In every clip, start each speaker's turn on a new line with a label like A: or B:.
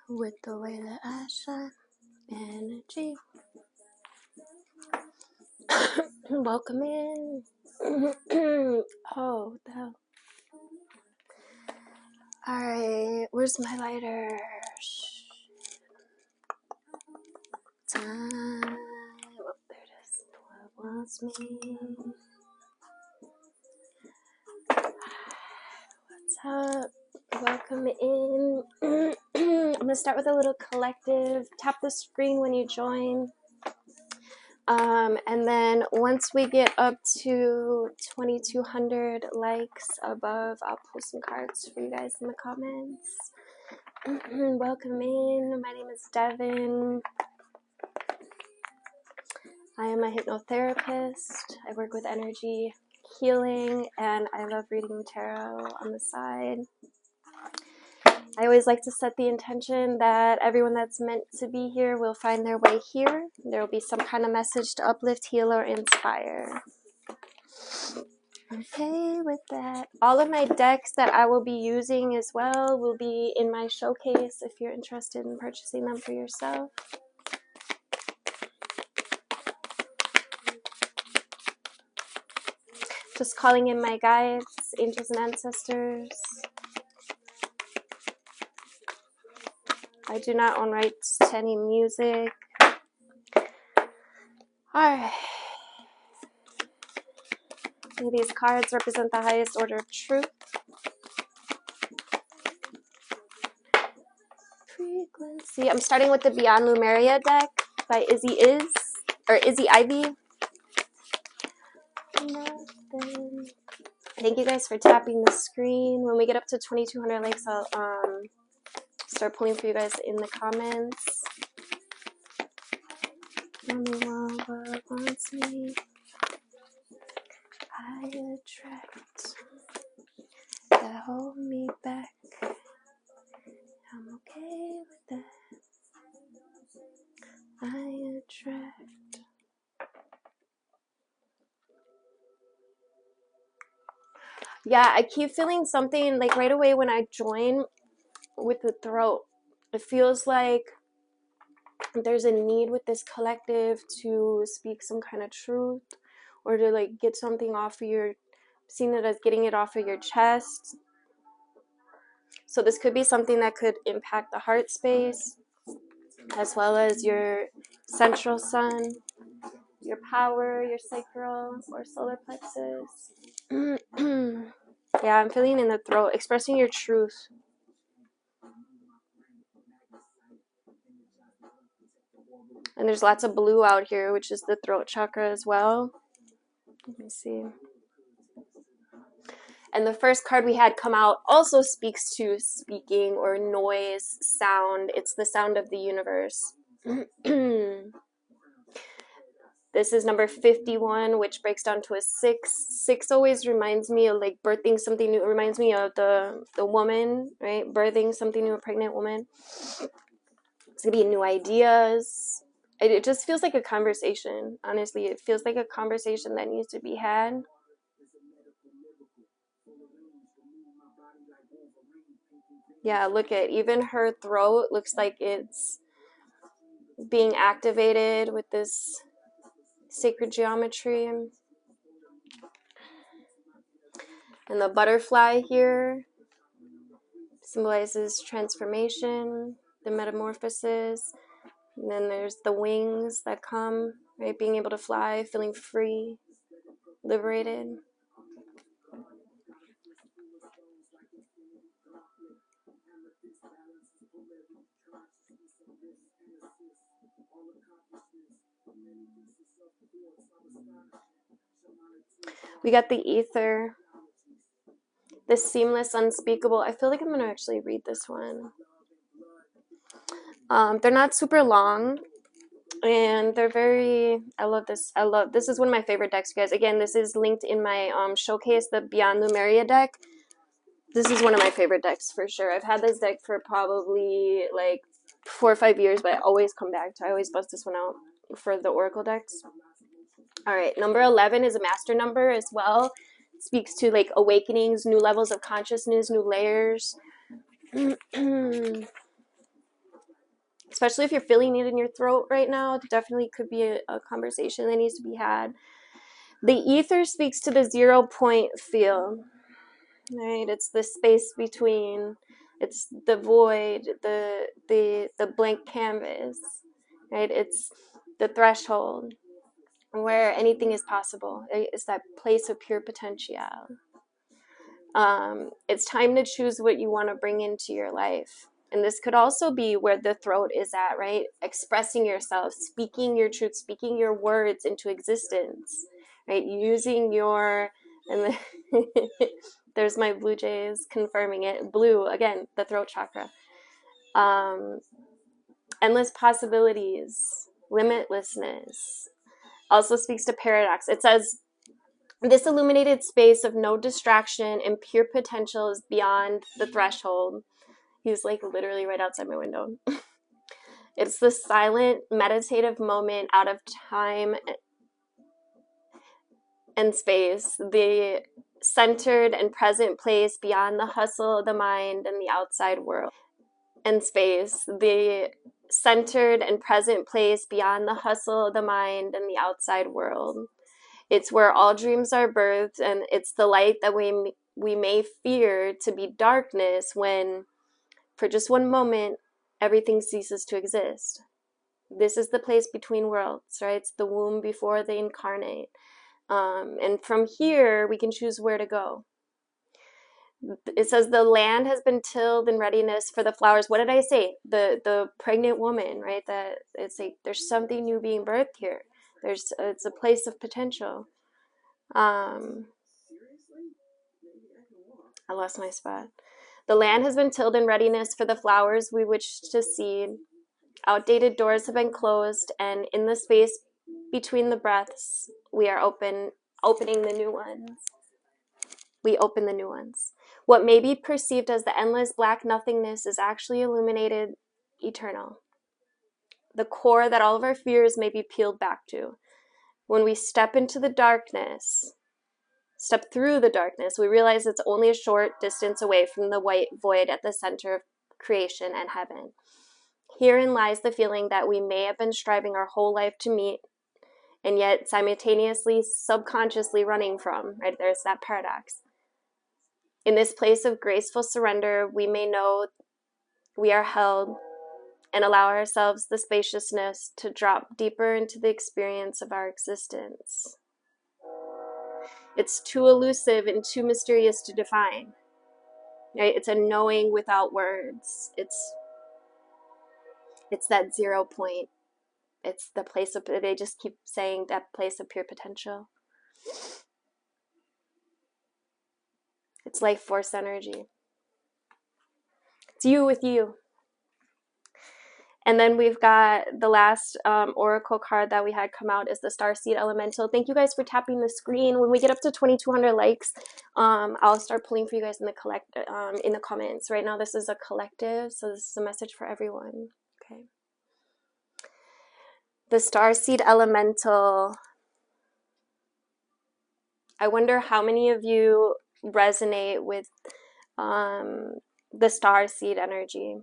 A: with the way that I shine. Energy. Welcome in. Oh, the hell. Alright, where's my lighter? Time. Oh, there it is. What wants me? What's up? Welcome in. I'm gonna start with a little collective. Tap the screen when you join. And then once we get up to 2,200 likes above, I'll post some cards for you guys in the comments. Welcome in. My name is Devin. I am a hypnotherapist. I work with energy healing, and I love reading tarot on the side. I always like to set the intention that everyone that's meant to be here will find their way here. There will be some kind of message to uplift, heal, or inspire. Okay, with that, all of my decks that I will be using as well will be in my showcase if you're interested in purchasing them for yourself. Just calling in my guides, angels, and ancestors. I do not own rights to any music. Alright. These cards represent the highest order of truth. Frequency. I'm starting with the Beyond Lemuria deck by Izzy Ivy. Nothing. Thank you guys for tapping the screen. When we get up to 2,200 likes, I'll start pulling for you guys in the comments. What wants me? I attract that hold me back. I'm okay with that. I attract. Yeah, I keep feeling something like right away when I join with the throat. It feels like there's a need with this collective to speak some kind of truth or to like get something off of your, seeing it as getting it off of your chest. So this could be something that could impact the heart space as well as your central sun, your power, your sacral or solar plexus. Yeah, I'm feeling in the throat, expressing your truth. And there's lots of blue out here, which is the throat chakra as well. Let me see. And the first card we had come out also speaks to speaking or noise, sound. It's the sound of the universe. This is number 51, which breaks down to a 6. 6 always reminds me of like birthing something new. It reminds me of the woman, right? Birthing something new, a pregnant woman. It's going to be new ideas. It just feels like a conversation. Honestly, it feels like a conversation that needs to be had. Yeah, look at even her throat looks like it's being activated with this sacred geometry. And the butterfly here symbolizes transformation, the metamorphosis. And then there's the wings that come, right? Being able to fly, feeling free, liberated. We got the ether, the seamless, unspeakable. I feel like I'm going to actually read this one. They're not super long, and they're very, I love this. This is one of my favorite decks, you guys. Again, this is linked in my showcase, the Beyond Lemuria deck. This is one of my favorite decks for sure. I've had this deck for probably like 4 or 5 years, but I always come back to. I always bust this one out for the Oracle decks. All right, number 11 is a master number as well. It speaks to like awakenings, new levels of consciousness, new layers. especially if you're feeling it in your throat right now. Definitely could be a conversation that needs to be had. The ether speaks to the 0 point field, right? It's the space between, it's the void, the blank canvas, right? It's the threshold where anything is possible. It's that place of pure potential. It's time to choose what you want to bring into your life. And this could also be where the throat is at, right? Expressing yourself, speaking your truth, speaking your words into existence, right? Using your, and there's my blue jays confirming it. Blue, again, the throat chakra. Endless possibilities, limitlessness. Also speaks to paradox. It says, this illuminated space of no distraction and pure potential is beyond the threshold. He's like literally right outside my window. It's the silent, meditative moment out of time and space, the centered and present place beyond the hustle of the mind and the outside world. And space, the centered and present place beyond the hustle of the mind and the outside world. It's where all dreams are birthed, and it's the light that we may fear to be darkness when, for just one moment, everything ceases to exist. This is the place between worlds, right? It's the womb before they incarnate. And from here, we can choose where to go. It says the land has been tilled in readiness for the flowers. What did I say? The pregnant woman, right? That it's like there's something new being birthed here. It's a place of potential. I lost my spot. The land has been tilled in readiness for the flowers we wish to seed. Outdated doors have been closed, and in the space between the breaths, we are opening the new ones. We open the new ones. What may be perceived as the endless black nothingness is actually illuminated, eternal. The core that all of our fears may be peeled back to. When we step into the darkness, step through the darkness, we realize it's only a short distance away from the white void at the center of creation and heaven. Herein lies the feeling that we may have been striving our whole life to meet, and yet simultaneously, subconsciously running from, right? There's that paradox. In this place of graceful surrender, we may know we are held and allow ourselves the spaciousness to drop deeper into the experience of our existence. It's too elusive and too mysterious to define. Right? It's a knowing without words. It's that 0 point. It's the place of, they just keep saying that place of pure potential. It's life force energy. It's you with you. And then we've got the last oracle card that we had come out is the Starseed Elemental. Thank you guys for tapping the screen. When we get up to 2,200 likes, I'll start pulling for you guys in the comments. Right now, this is a collective, so this is a message for everyone. Okay. The Starseed Elemental. I wonder how many of you resonate with the Starseed energy.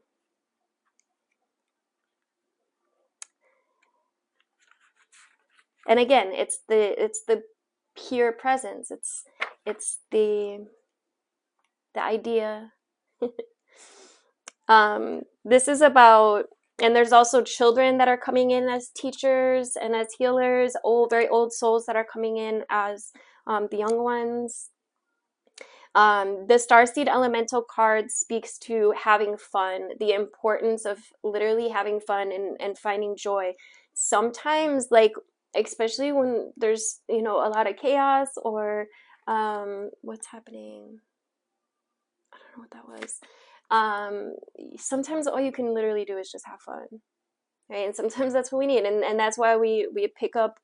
A: And again, it's the pure presence. It's the idea. This is about, and there's also children that are coming in as teachers and as healers, very old souls that are coming in as the young ones. The Starseed Elemental card speaks to having fun, the importance of literally having fun and finding joy. Sometimes, like, especially when there's, a lot of chaos or what's happening? I don't know what that was. Sometimes all you can literally do is just have fun, right? And sometimes that's what we need, and that's why we pick up,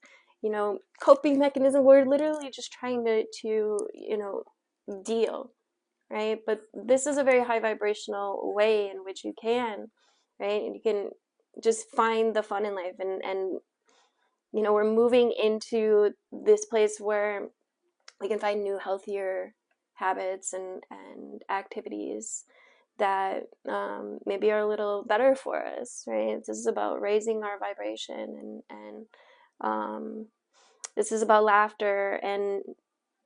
A: coping mechanism. We're literally just trying to deal, right? But this is a very high vibrational way in which you can, right? And you can just find the fun in life, and we're moving into this place where we can find new, healthier habits and activities that maybe are a little better for us, right? This is about raising our vibration, and this is about laughter and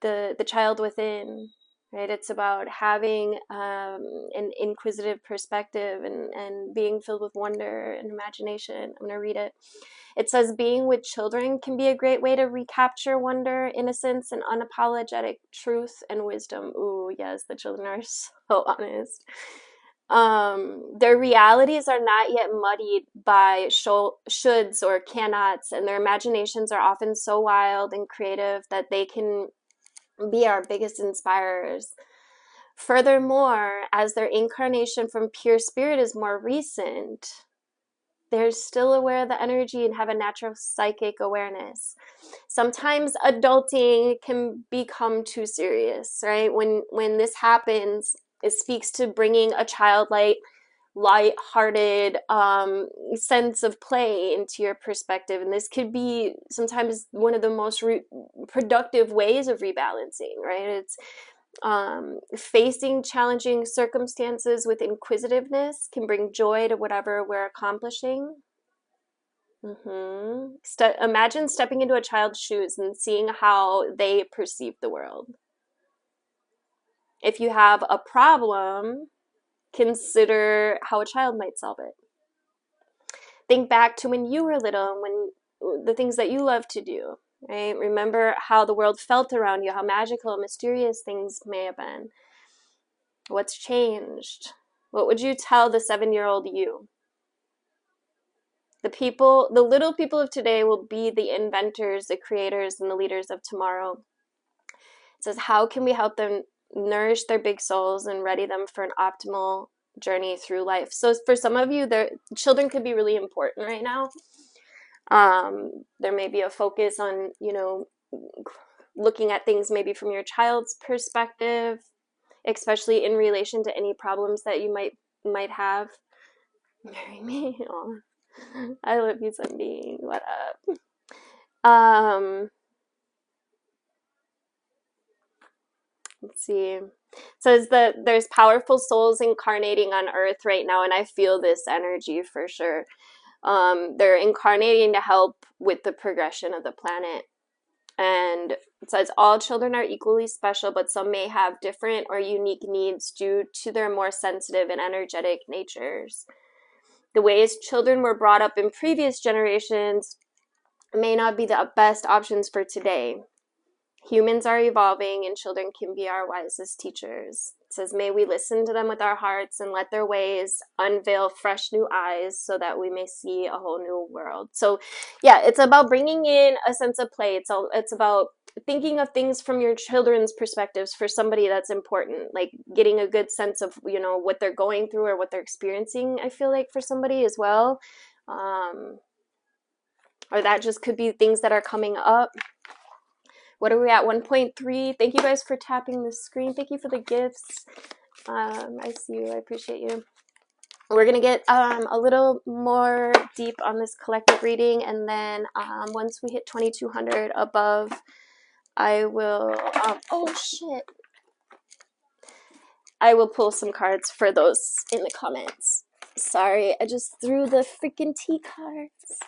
A: the child within, right? It's about having an inquisitive perspective and being filled with wonder and imagination. I'm going to read it. It says, being with children can be a great way to recapture wonder, innocence, and unapologetic truth and wisdom. Ooh, yes, the children are so honest. Their realities are not yet muddied by shoulds or cannots, and their imaginations are often so wild and creative that they can be our biggest inspirers. Furthermore, as their incarnation from pure spirit is more recent, they're still aware of the energy and have a natural psychic awareness. Sometimes adulting can become too serious, right? When this happens, it speaks to bringing a childlike, light-hearted sense of play into your perspective, and this could be sometimes one of the most productive ways of rebalancing, right? It's facing challenging circumstances with inquisitiveness can bring joy to whatever we're accomplishing. Imagine stepping into a child's shoes and seeing how they perceive the world. If you have a problem, consider how a child might solve it. Think back to when you were little, when the things that you loved to do, right? Remember how the world felt around you, how magical and mysterious things may have been. What's changed? What would you tell the 7-year-old you? The little people of today will be the inventors, the creators, and the leaders of tomorrow. It says, how can we help them nourish their big souls and ready them for an optimal journey through life? So for some of you, children could be really important right now. There may be a focus on, looking at things maybe from your child's perspective, especially in relation to any problems that you might have. Marry me. Oh, I love you, Sunbeam. What up? Let's see. It says that there's powerful souls incarnating on Earth right now, and I feel this energy for sure. They're incarnating to help with the progression of the planet. And it says all children are equally special, but some may have different or unique needs due to their more sensitive and energetic natures. The ways children were brought up in previous generations may not be the best options for today. Humans are evolving, and children can be our wisest teachers. It says, may we listen to them with our hearts and let their ways unveil fresh new eyes so that we may see a whole new world. So yeah, it's about bringing in a sense of play. It's about thinking of things from your children's perspectives for somebody that's important, like getting a good sense of, what they're going through or what they're experiencing, I feel like, for somebody as well. Or that just could be things that are coming up. What are we at? 1.3. Thank you guys for tapping the screen. Thank you for the gifts. I see you. I appreciate you. We're going to get a little more deep on this collective reading, and then once we hit 2200 above, I will... oh, shit. I will pull some cards for those in the comments. Sorry, I just threw the freaking tea cards.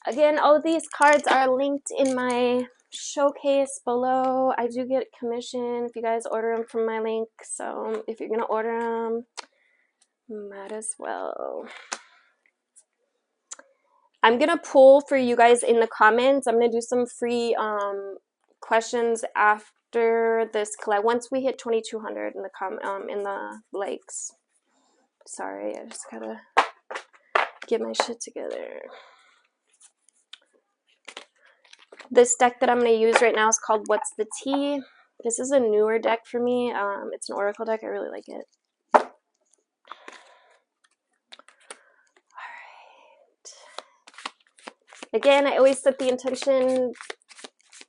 A: Again, all of these cards are linked in my showcase below. I do get commission if you guys order them from my link, so if you're going to order them, might as well. I'm going to pull for you guys in the comments. I'm going to do some free questions after this collect. Once we hit 2200 in the likes. Sorry, I just got to get my shit together. This deck that I'm going to use right now is called What's the Tea? This is a newer deck for me. It's an Oracle deck. I really like it. Alright. Again, I always set the intention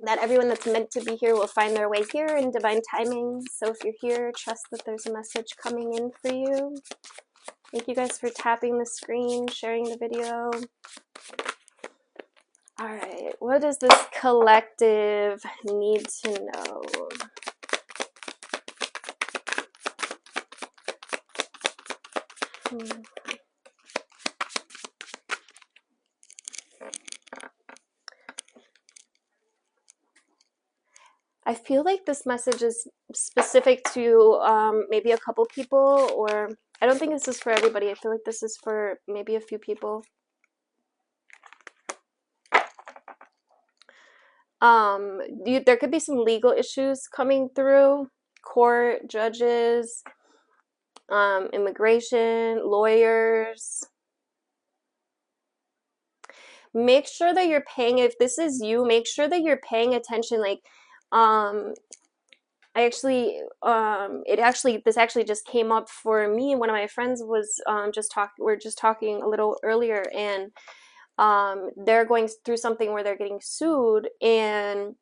A: that everyone that's meant to be here will find their way here in divine timing. So if you're here, trust that there's a message coming in for you. Thank you guys for tapping the screen, sharing the video. Alright, what does this collective need to know? I feel like this message is specific to maybe a couple people, or I don't think this is for everybody. I feel like this is for maybe a few people. There could be some legal issues coming through, court, judges, immigration, lawyers. Make sure that you're paying, if this is you, make sure that you're paying attention. Like, this actually just came up for me. One of my friends was we're just talking a little earlier, and they're going through something where they're getting sued, and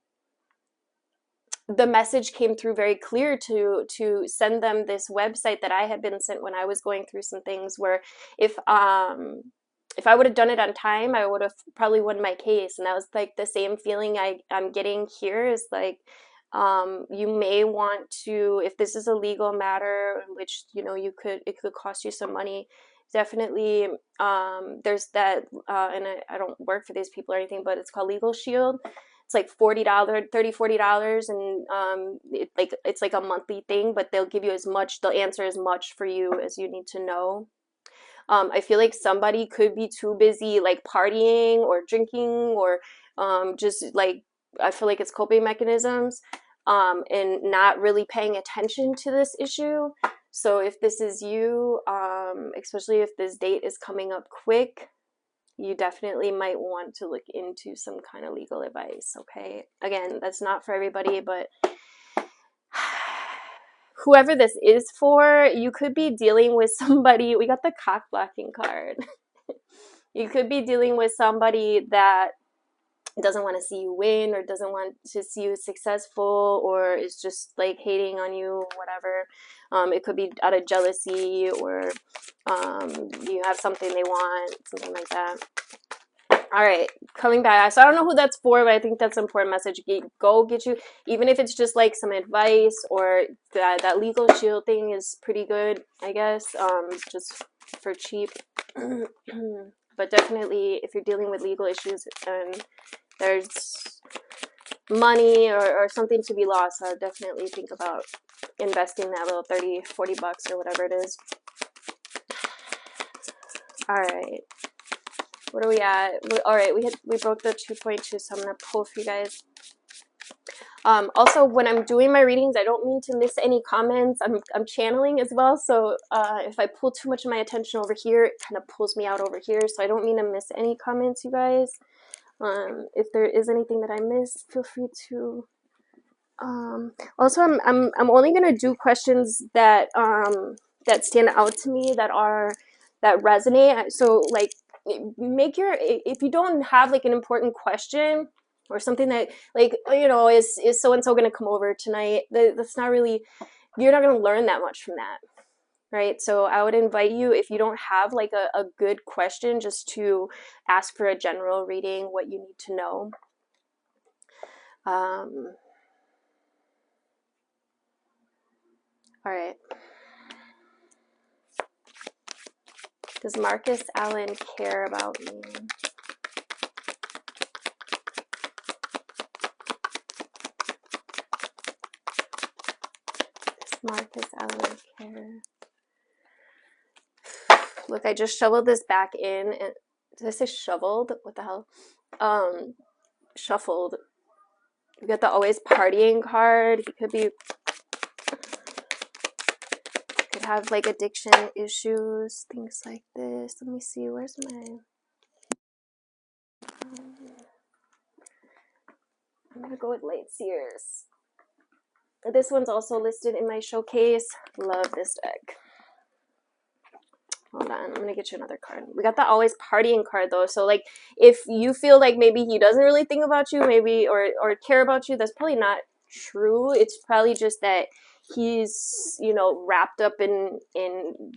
A: the message came through very clear to send them this website that I had been sent when I was going through some things, where if I would have done it on time, I would have probably won my case. And that was like the same feeling I'm getting here, is like, you may want to, if this is a legal matter in which, you know, it could cost you some money, definitely, there's that, and I don't work for these people or anything, but it's called Legal Shield. It's like $40, and it's like a monthly thing, but they'll answer as much for you as you need to know. I feel like somebody could be too busy like partying or drinking, or just like, I feel like it's coping mechanisms, and not really paying attention to this issue. So if this is you, especially if this date is coming up quick, you definitely might want to look into some kind of legal advice, okay? Again, that's not for everybody, but whoever this is for, you could be dealing with somebody. We got the cock blocking card. You could be dealing with somebody that doesn't want to see you win, or doesn't want to see you successful, or is just like hating on you, whatever. It could be out of jealousy, or you have something they want, something like that. All right, coming back. So I don't know who that's for, but I think that's an important message. Go get you, even if it's just like some advice, or that Legal Shield thing is pretty good, I guess, just for cheap. But definitely, if you're dealing with legal issues and there's money or something to be lost, I would definitely think about investing that little $30-40 or whatever it is. All right. What are we at? All right, we broke the 2.2, so I'm gonna pull for you guys. Also, when I'm doing my readings, I don't mean to miss any comments. I'm channeling as well, so if I pull too much of my attention over here, it kind of pulls me out over here. So I don't mean to miss any comments, you guys. If there is anything that I missed, feel free to. Also, I'm only gonna do questions that that stand out to me, that resonate. So like, if you don't have like an important question or something that, like, you know, is so and so gonna come over tonight, that's not really, you're not gonna learn that much from that, right? So I would invite you, if you don't have like a good question, just to ask for a general reading, what you need to know. All right. Does Marcus Allen care about me? Does Marcus Allen care? Look, I just shoveled this back in. And did I say shoveled? What the hell? Shuffled. We got the always partying card. He could have like addiction issues, things like this. Let me see. Where's my? I'm gonna go with Light Seers. This one's also listed in my showcase. Love this deck. Hold on, I'm gonna get you another card. We got the always partying card though, so like, if you feel like maybe he doesn't really think about you, maybe, or care about you, that's probably not true. It's probably just that he's, you know, wrapped up in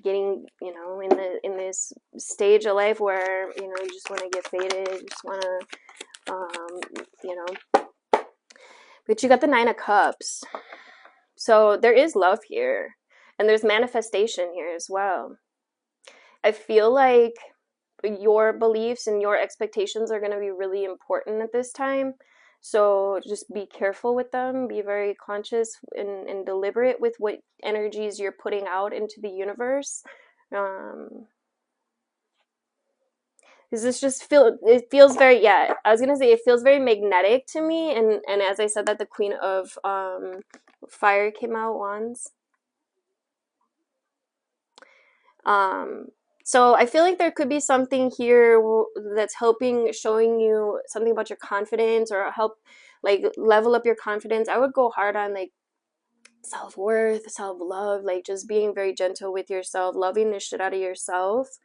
A: getting, you know, in this stage of life where, you know, you just want to get faded, you just want to, you know. But you got the 9 of Cups, so there is love here, and there's manifestation here as well. I feel like your beliefs and your expectations are going to be really important at this time. So just be careful with them. Be very conscious and deliberate with what energies you're putting out into the universe. Because it feels very, yeah, I was gonna say it feels very magnetic to me, and as I said that the Queen of Fire came out, Wands. So I feel like there could be something here that's showing you something about your confidence, or help like level up your confidence. I would go hard on like self-worth, self-love, like just being very gentle with yourself, loving the shit out of yourself.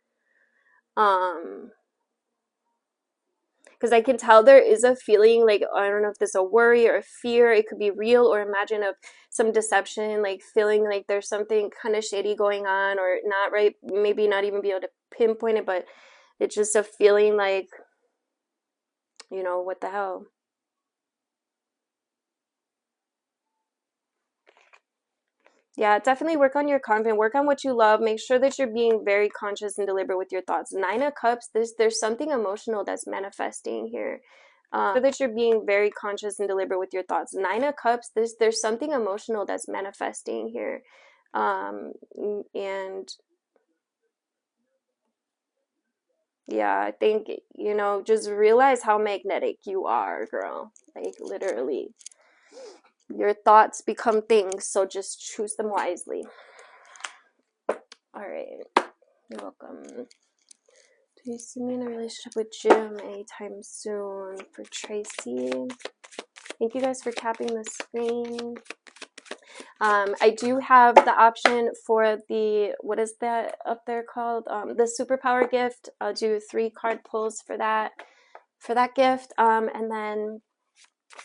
A: Because I can tell there is a feeling, like, I don't know if this is a worry or a fear, it could be real or imagine of some deception, like feeling like there's something kind of shady going on or not right, maybe not even be able to pinpoint it, but it's just a feeling like, you know, what the hell. Yeah, definitely work on your confidence, work on what you love, make sure that you're being very conscious and deliberate with your thoughts. Nine of Cups, there's something emotional that's manifesting here. That you're being very conscious and deliberate with your thoughts. Nine of Cups, there's something emotional that's manifesting here. And yeah, I think, you know, just realize how magnetic you are, girl. Like, literally. Your thoughts become things, so just choose them wisely. Alright. You're welcome. Do you see me in a relationship with Jim anytime soon? For Tracy. Thank you guys for tapping the screen. I do have the option for the, what is that up there called? The superpower gift. I'll do 3 card pulls for that gift. And then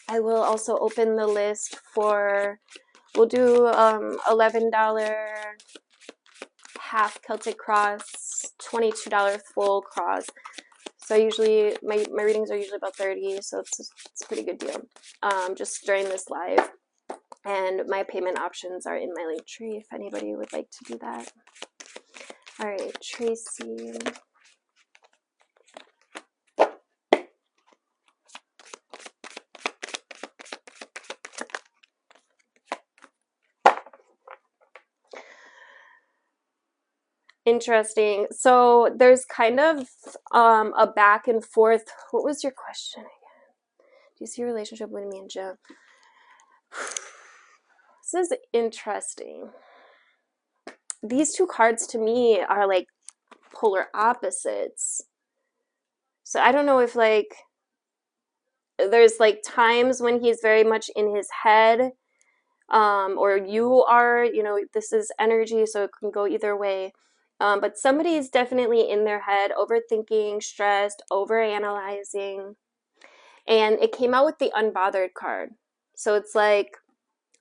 A: I will also open the list for, we'll do $11 half Celtic cross, $22 full cross. So usually my readings are usually about 30, so it's a pretty good deal. Just during this live. And my payment options are in my link tree if anybody would like to do that. All right, Tracy. Interesting. So there's kind of a back and forth. What was your question again? Do you see a relationship with me and Jim? This is interesting. These 2 cards to me are like polar opposites. So I don't know if like there's like times when he's very much in his head, or you are, you know, this is energy, so it can go either way. But somebody is definitely in their head, overthinking, stressed, overanalyzing. And it came out with the unbothered card. So it's like,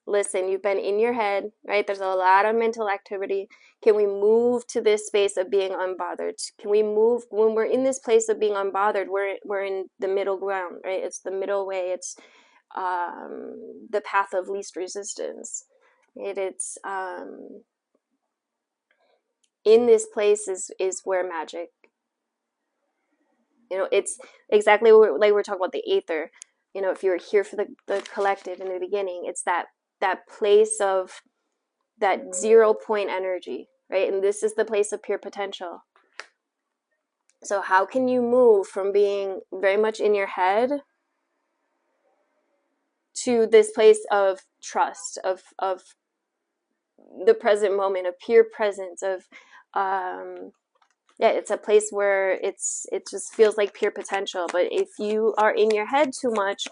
A: listen, you've been in your head, right? There's a lot of mental activity. Can we move to this space of being unbothered? Can we move, when we're in this place of being unbothered, we're in the middle ground, right? It's the middle way. It's the path of least resistance. It's in this place is where magic, you know, it's exactly like we're talking about the aether. You know, if you're here for the collective in the beginning, it's that place of that 0 point energy, right? And this is the place of pure potential. So how can you move from being very much in your head to this place of trust, of the present moment, of pure presence, of yeah, it's a place where it just feels like pure potential. But if you are in your head too much,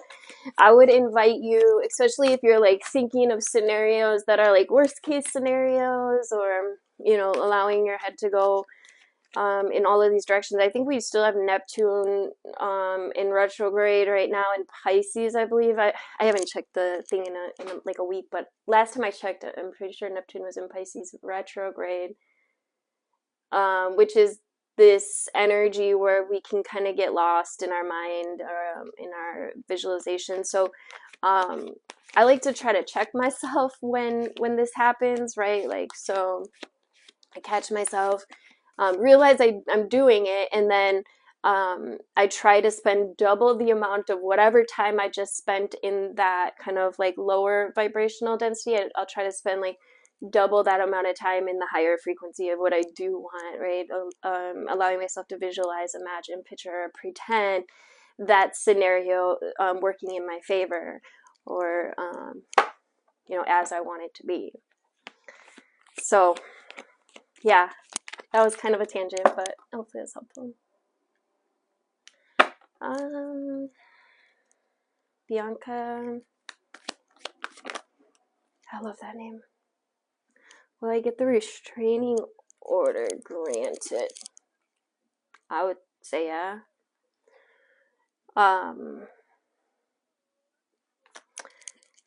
A: I would invite you, especially if you're like thinking of scenarios that are like worst case scenarios, or, you know, allowing your head to go in all of these directions. I think we still have Neptune in retrograde right now in Pisces, I believe. I haven't checked the thing in like a week, but last time I checked, I'm pretty sure Neptune was in Pisces retrograde. Which is this energy where we can kind of get lost in our mind, or in our visualization. So I like to try to check myself when this happens, right? Like, so I catch myself. realize I'm doing it, and then I try to spend double the amount of whatever time I just spent in that kind of like lower vibrational density. I'll try to spend like double that amount of time in the higher frequency of what I do want, right? Allowing myself to visualize, imagine, picture, pretend that scenario working in my favor, or you know, as I want it to be. So yeah, that was kind of a tangent, but hopefully it's helpful. Bianca, I love that name. Will I get the restraining order granted? I would say yeah.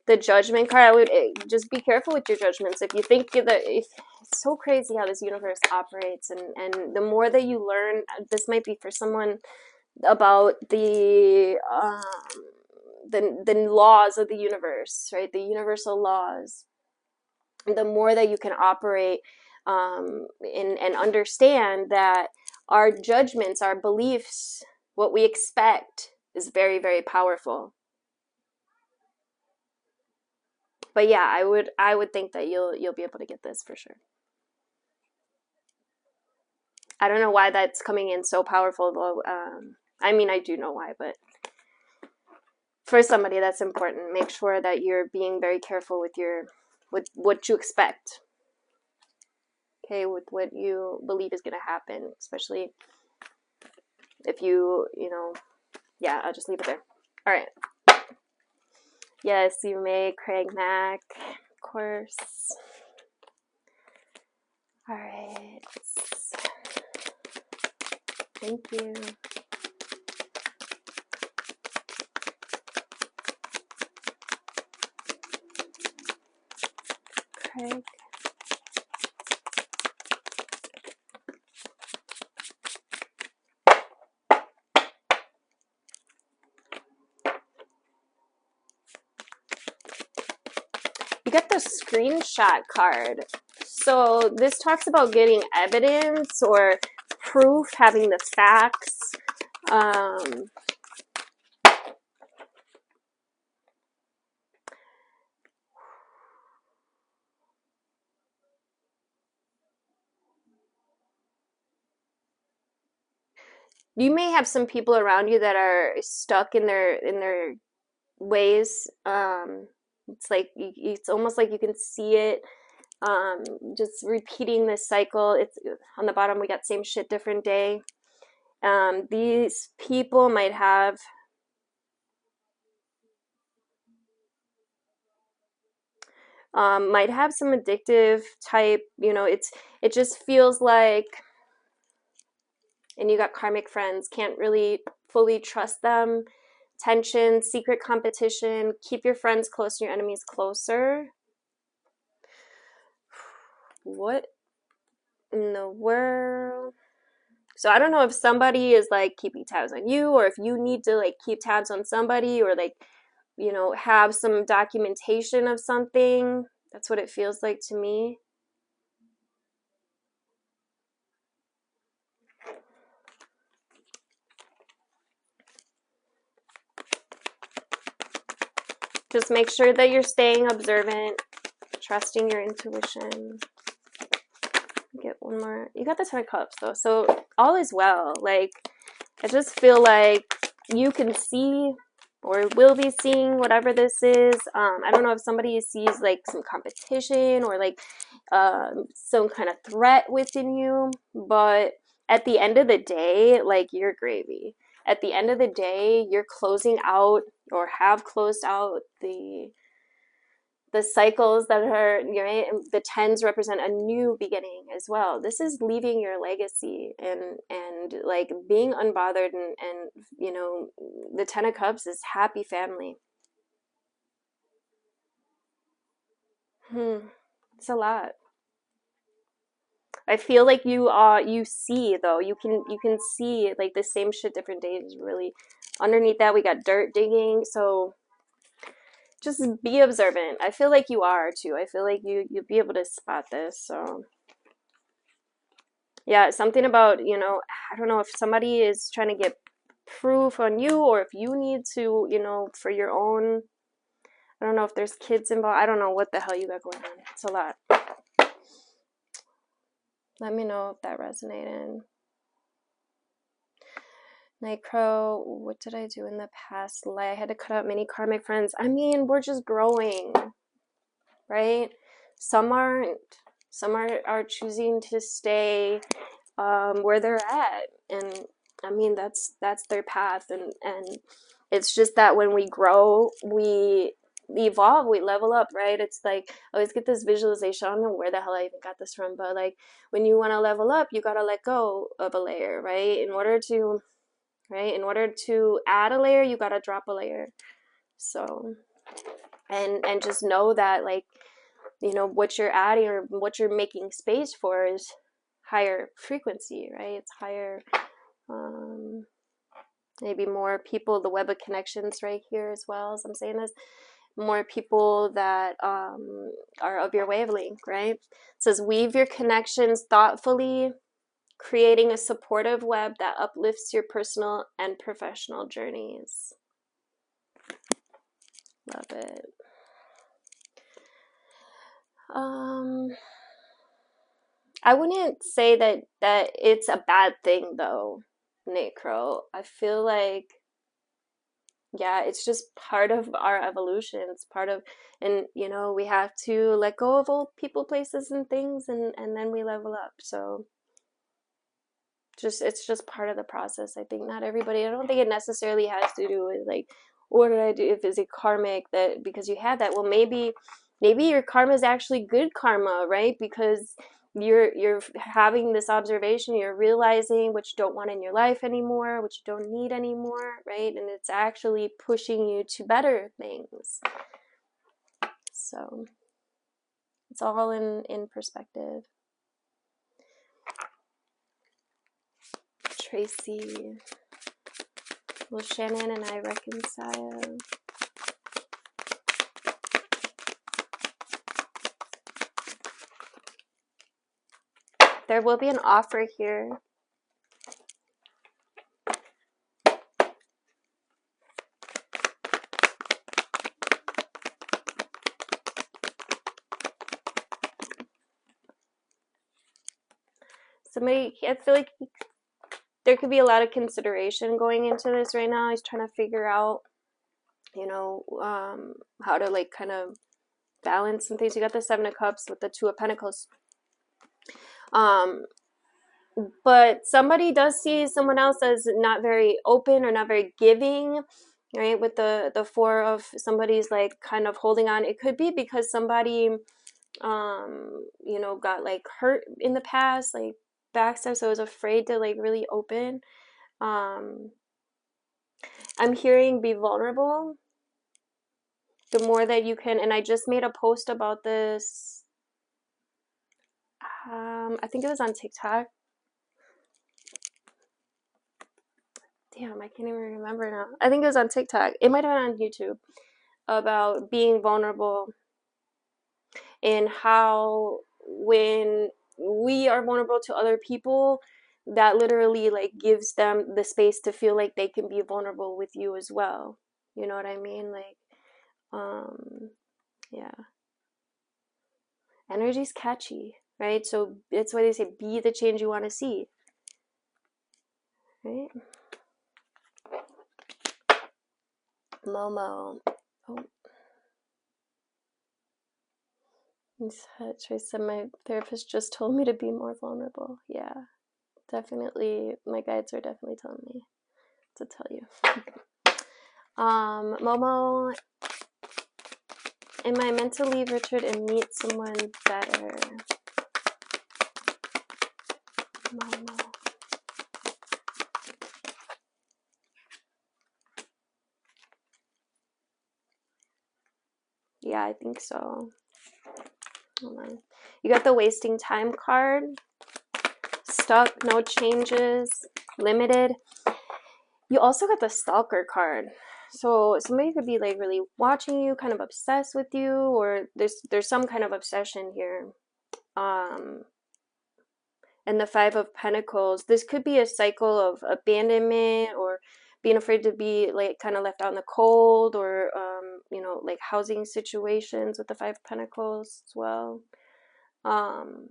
A: The judgment card, I would just be careful with your judgments. If you think that, it's so crazy how this universe operates, and the more that you learn, this might be for someone, about the laws of the universe, right? The universal laws. The more that you can operate and understand that our judgments, our beliefs, what we expect is very, very powerful. But yeah, I would think that you'll be able to get this for sure. I don't know why that's coming in so powerful though. I mean, I do know why, but for somebody that's important. Make sure that you're being very careful with what you expect. Okay, with what you believe is going to happen, especially if you know, yeah, I'll just leave it there. All right. Yes, you may, Craig Mack, of course. All right. Thank you. Craig. You get the screenshot card. So this talks about getting evidence or proof, having the facts. You may have some people around you that are stuck in their ways. It's like it's almost like you can see it. Just repeating this cycle. It's on the bottom. We got same shit, different day. These people might have some addictive type. You know, it just feels like. And you got karmic friends, can't really fully trust them. Tension, secret competition, keep your friends close, your enemies closer. What in the world? So I don't know if somebody is like keeping tabs on you, or if you need to like keep tabs on somebody, or like, you know, have some documentation of something. That's what it feels like to me. Just make sure that you're staying observant, trusting your intuition. Get one more. You got the 10 of Cups though, so all is well. Like, I just feel like you can see or will be seeing whatever this is. I don't know if somebody sees like some competition or like some kind of threat within you, but at the end of the day, like, you're gravy. At the end of the day, you're closing out or have closed out the cycles that are, right? The 10s represent a new beginning as well. This is leaving your legacy and like being unbothered, and you know, the 10 of Cups is happy family. It's a lot. I feel like you see though, you can see like the same shit, different days. Really, underneath that we got dirt digging. So just be observant. I feel like you are too. I feel like you'll be able to spot this. So Yeah, something about, you know, I don't know if somebody is trying to get proof on you, or if you need to, you know, for your own, I don't know if there's kids involved. I don't know what the hell you got going on. It's a lot. Let me know if that resonated. Night Crow, what did I do in the past life? I had to cut out many karmic friends. I mean, we're just growing, right? Some aren't. Some are choosing to stay where they're at, and I mean that's their path, and it's just that when we grow, we evolve, we level up, right? It's like I always get this visualization. I don't know where the hell I even got this from, but like when you want to level up, you got to let go of a layer, right? In order to add a layer, you got to drop a layer. So and just know that, like, you know, what you're adding or what you're making space for is higher frequency, right? It's higher, maybe more people, the web of connections right here as well, as I'm saying this, more people that are of your wavelength, right? It says, weave your connections thoughtfully, creating a supportive web that uplifts your personal and professional journeys. Love it. I wouldn't say that it's a bad thing though, Nate Crow. I feel like, yeah, it's just part of our evolution. It's part of, and you know, we have to let go of old people, places, and things, and then we level up. So it's just part of the process. I think not everybody, I don't think it necessarily has to do with like, what did I do? If it's a karmic, that because you had that, well, maybe your karma is actually good karma, right? Because you're having this observation, you're realizing what you don't want in your life anymore, what you don't need anymore, right? And it's actually pushing you to better things. So it's all in perspective. Tracy, will Shannon and I reconcile? There will be an offer here. Somebody, I feel like there could be a lot of consideration going into this right now. He's trying to figure out, you know, how to like kind of balance some things. You got the Seven of Cups with the Two of Pentacles. But somebody does see someone else as not very open or not very giving, right? With the Four of, somebody's like kind of holding on. It could be because somebody, you know, got like hurt in the past, like backstab, so I was afraid to like really open. I'm hearing be vulnerable. The more that you can, and I just made a post about this. I think it was on TikTok. Damn, I can't even remember now. I think it was on TikTok. It might have been on YouTube, about being vulnerable and how when we are vulnerable to other people, that literally like gives them the space to feel like they can be vulnerable with you as well. You know what I mean? Like, yeah. Energy's catchy, right? So that's why they say be the change you want to see, right? Momo. Oh. Trace said, my therapist just told me to be more vulnerable. Yeah, definitely. My guides are definitely telling me to tell you. Momo, am I meant to leave Richard and meet someone better? Momo. Yeah, I think so. Hold on. You got the wasting time card. Stuck, no changes, limited. You also got the stalker card. So somebody could be like really watching you, kind of obsessed with you, or there's some kind of obsession here. And and the Five of Pentacles. This could be a cycle of abandonment or being afraid to be like kind of left out in the cold, or you know, like housing situations with the Five of Pentacles as well. On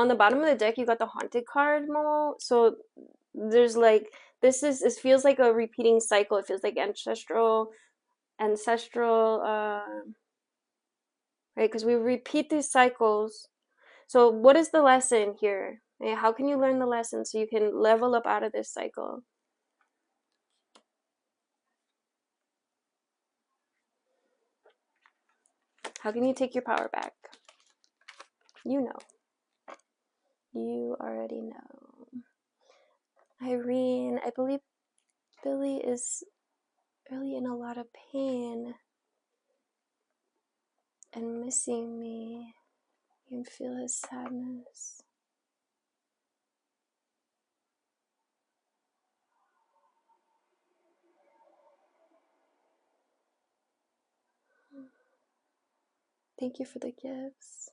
A: the bottom of the deck you got the Haunted card, Momo. So there's like, this feels like a repeating cycle. It feels like ancestral right, because we repeat these cycles. So what is the lesson here? How can you learn the lesson so you can level up out of this cycle? How can you take your power back? You know. You already know. Irene, I believe Billy is really in a lot of pain and missing me. You can feel his sadness. Thank you for the gifts.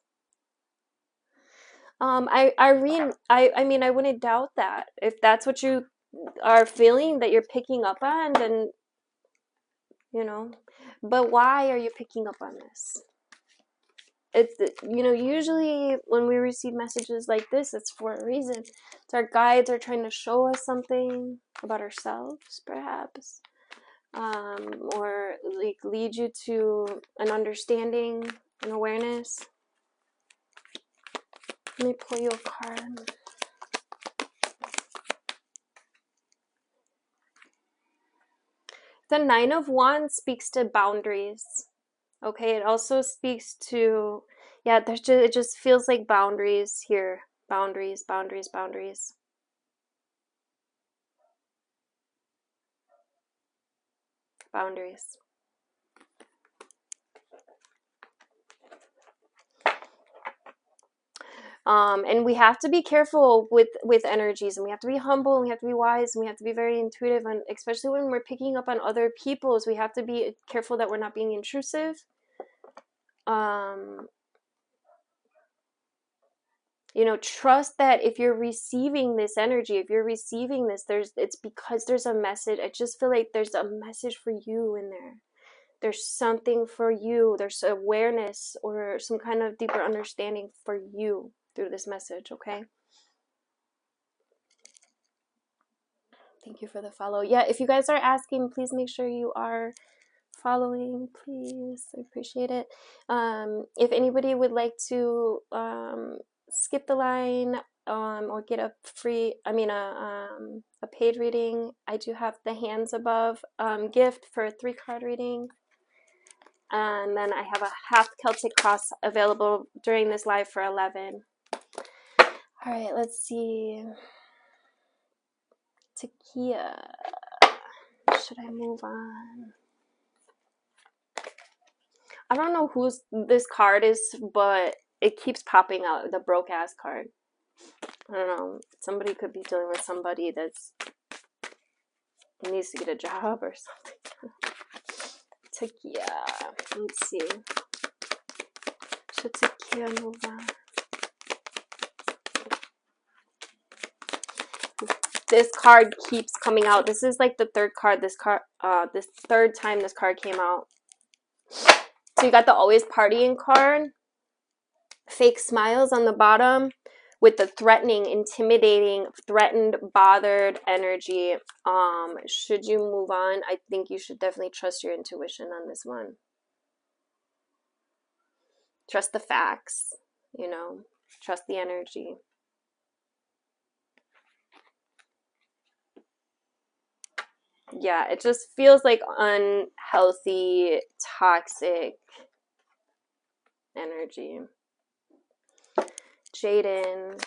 A: Irene, I mean, I wouldn't doubt that. If that's what you are feeling, that you're picking up on, then, you know. But why are you picking up on this? It's, you know, usually when we receive messages like this, it's for a reason. It's our guides are trying to show us something about ourselves, perhaps. Or like lead you to an understanding, an awareness. Let me pull you a card. The Nine of Wands speaks to boundaries. Okay, it also speaks to, yeah, it just feels like boundaries here. Boundaries, boundaries, boundaries. Boundaries. And we have to be careful with energies, and we have to be humble, and we have to be wise, and we have to be very intuitive, and especially when we're picking up on other people's, we have to be careful that we're not being intrusive. You know, trust that if you're receiving this energy, if you're receiving this, it's because there's a message. I just feel like there's a message for you in there. There's something for you. There's awareness or some kind of deeper understanding for you through this message, okay? Thank you for the follow. Yeah, if you guys are asking, please make sure you are following, please. I appreciate it. If anybody would like to skip the line or get a free, a paid reading, I do have the hands above gift for a 3-card reading. And then I have a half Celtic cross available during this live for 11. All right, let's see. Takia. Should I move on? I don't know whose this card is, but it keeps popping out, the broke ass card. I don't know. Somebody could be dealing with somebody that's needs to get a job or something. Takia. Let's see. Should Takia move on? This card keeps coming out. This is like the third card. This third time this card came out. So you got the always partying card. Fake smiles on the bottom with the threatening, intimidating, threatened, bothered energy. Should you move on? I think you should definitely trust your intuition on this one. Trust the facts, you know. Trust the energy. Yeah, it just feels like unhealthy, toxic energy. Jaden.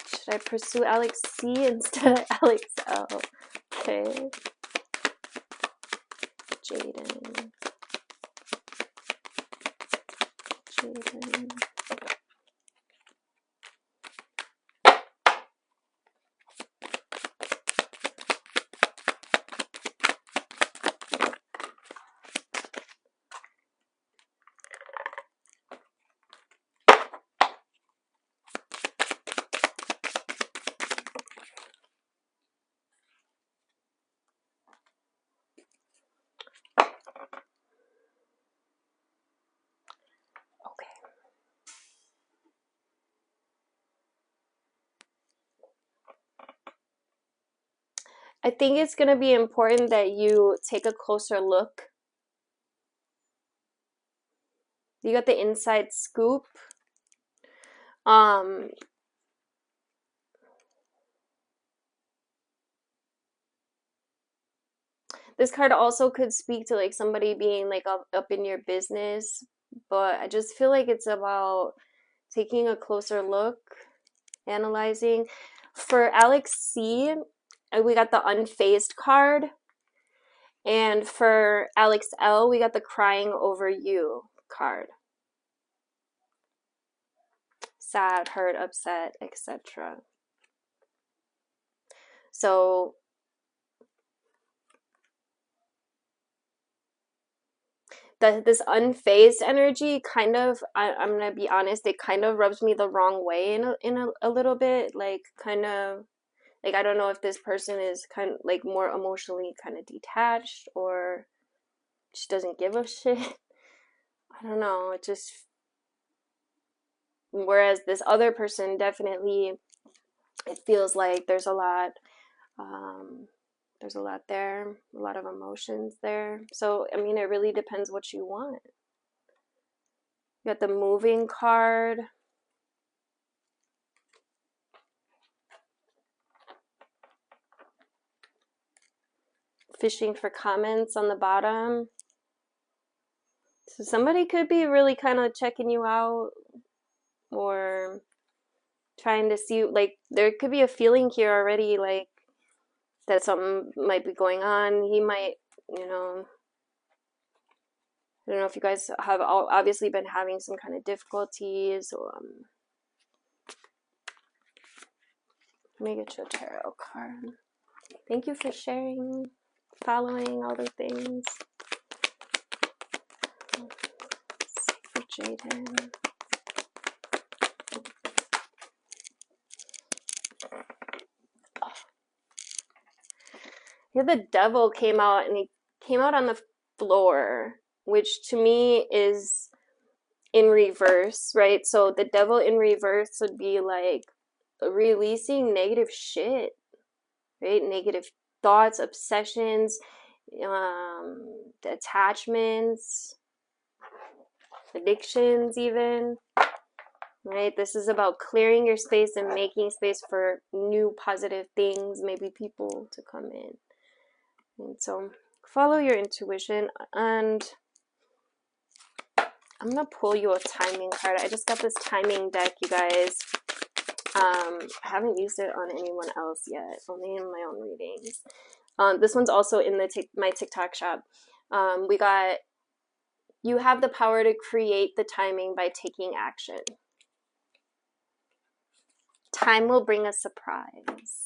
A: Should I pursue Alex C instead of Alex L? Okay. Jaden. Jaden. I think it's going to be important that you take a closer look. You got the inside scoop. This card also could speak to like somebody being like up in your business, but I just feel like it's about taking a closer look, analyzing. For Alex C, we got the unfazed card. And for Alex L, we got the crying over you card. Sad, hurt, upset, etc. So this unfazed energy kind of, I'm gonna be honest, it kind of rubs me the wrong way in a little bit. Like, kind of, like, I don't know if this person is kind of like more emotionally kind of detached or just doesn't give a shit. I don't know. It just, whereas this other person definitely, it feels like there's a lot there, a lot of emotions there. So I mean, it really depends what you want. You got the moving card. Fishing for comments on the bottom. So somebody could be really kind of checking you out or trying to see, like, there could be a feeling here already, like, that something might be going on. He might, you know, I don't know if you guys have obviously been having some kind of difficulties. Let me get you a tarot card. Thank you for sharing, following, all the things. For Jaden. Here the devil came out, and he came out on the floor, which to me is in reverse, right? So the devil in reverse would be like releasing negative shit, right? Negative thoughts, obsessions, attachments, addictions even, right? This is about clearing your space and making space for new positive things, maybe people to come in. And so follow your intuition, and I'm gonna pull you a timing card. I just got this timing deck, you guys. I haven't used it on anyone else yet, only in my own readings. This one's also in my TikTok shop. We got, you have the power to create the timing by taking action. Time will bring a surprise.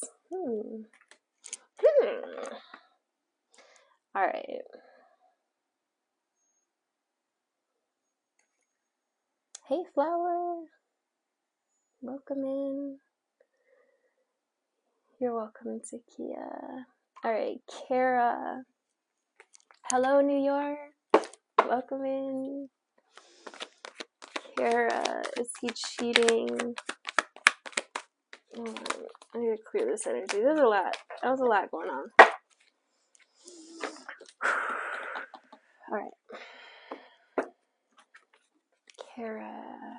A: All right. Hey, Flower. Welcome in. You're welcome, Zakia. All right, Kara. Hello, New York. Welcome in. Kara, is he cheating? Hold on. I need to clear this energy. There's a lot. That was a lot going on. All right. Kara.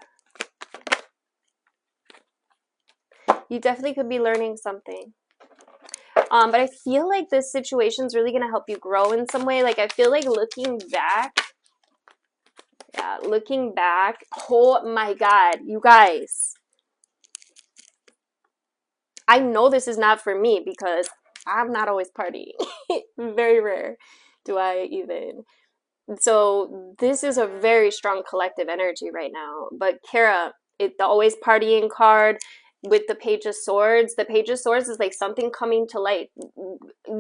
A: You definitely could be learning something. But I feel like this situation is really going to help you grow in some way. Like, I feel like looking back. Yeah, looking back. Oh my God, you guys. I know this is not for me because I'm not always partying. Very rare do I even. So this is a very strong collective energy right now. But Kara, the always partying card with the Page of Swords. The Page of Swords is like something coming to light,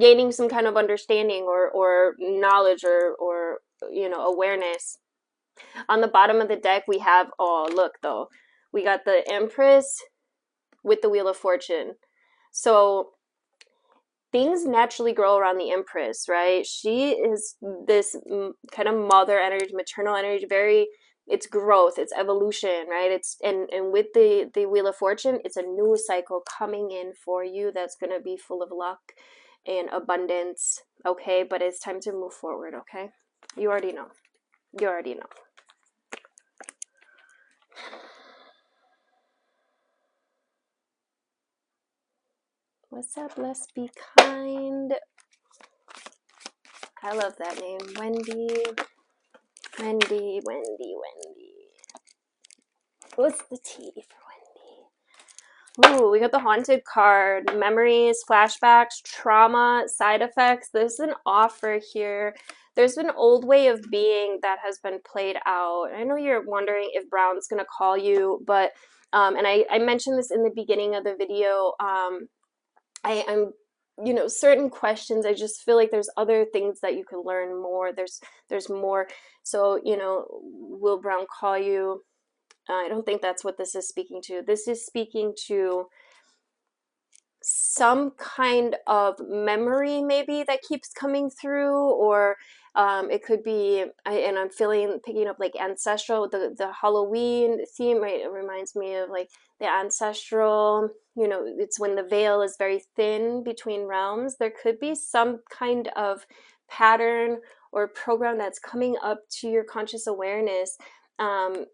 A: gaining some kind of understanding or knowledge or you know, awareness. On the bottom of the deck, we have, oh, look though. We got the Empress with the Wheel of Fortune. So things naturally grow around the Empress, right? She is this kind of mother energy, maternal energy, it's growth, it's evolution, right? It's and with the Wheel of Fortune, it's a new cycle coming in for you that's going to be full of luck in abundance, okay? But it's time to move forward, okay? You already know. You already know. What's up? Let's be kind. I love that name. Wendy. Wendy, Wendy, Wendy. What's the T for Wendy? Ooh, we got the haunted card. Memories, flashbacks, trauma, side effects. There's an offer here. There's an old way of being that has been played out. I know you're wondering if Brown's going to call you, but, and I mentioned this in the beginning of the video, I'm, you know, certain questions, I just feel like there's other things that you can learn more. There's more. So, you know, will Brown call you? I don't think that's what this is speaking to. This is speaking to some kind of memory maybe that keeps coming through, or it could be, and I'm picking up like ancestral, the Halloween theme, right? It reminds me of like the ancestral, you know, it's when the veil is very thin between realms. There could be some kind of pattern or program that's coming up to your conscious awareness. And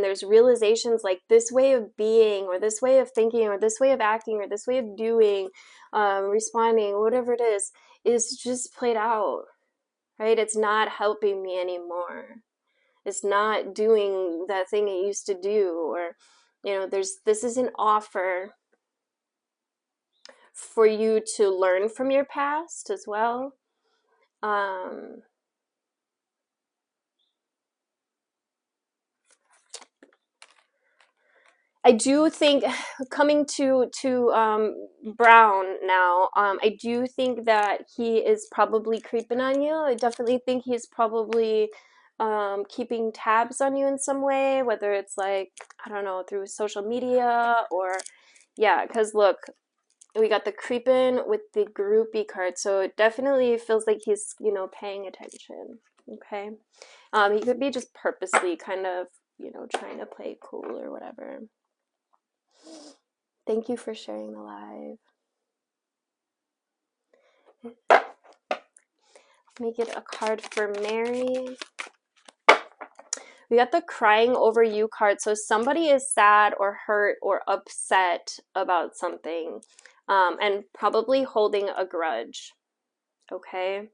A: there's realizations like this way of being, or this way of thinking, or this way of acting, or this way of doing, responding, whatever it is just played out, right? It's not helping me anymore. It's not doing that thing it used to do, or, you know, this is an offer for you to learn from your past as well. I do think, coming to Brown now, I do think that he is probably creeping on you. I definitely think he's probably keeping tabs on you in some way, whether it's like, I don't know, through social media, or, yeah, because look, we got the creeping with the groupie card, so it definitely feels like he's, you know, paying attention, okay? He could be just purposely kind of, you know, trying to play cool or whatever. Thank you for sharing the live. Make it a card for Mary. We got the crying over you card. So somebody is sad or hurt or upset about something, and probably holding a grudge. Okay.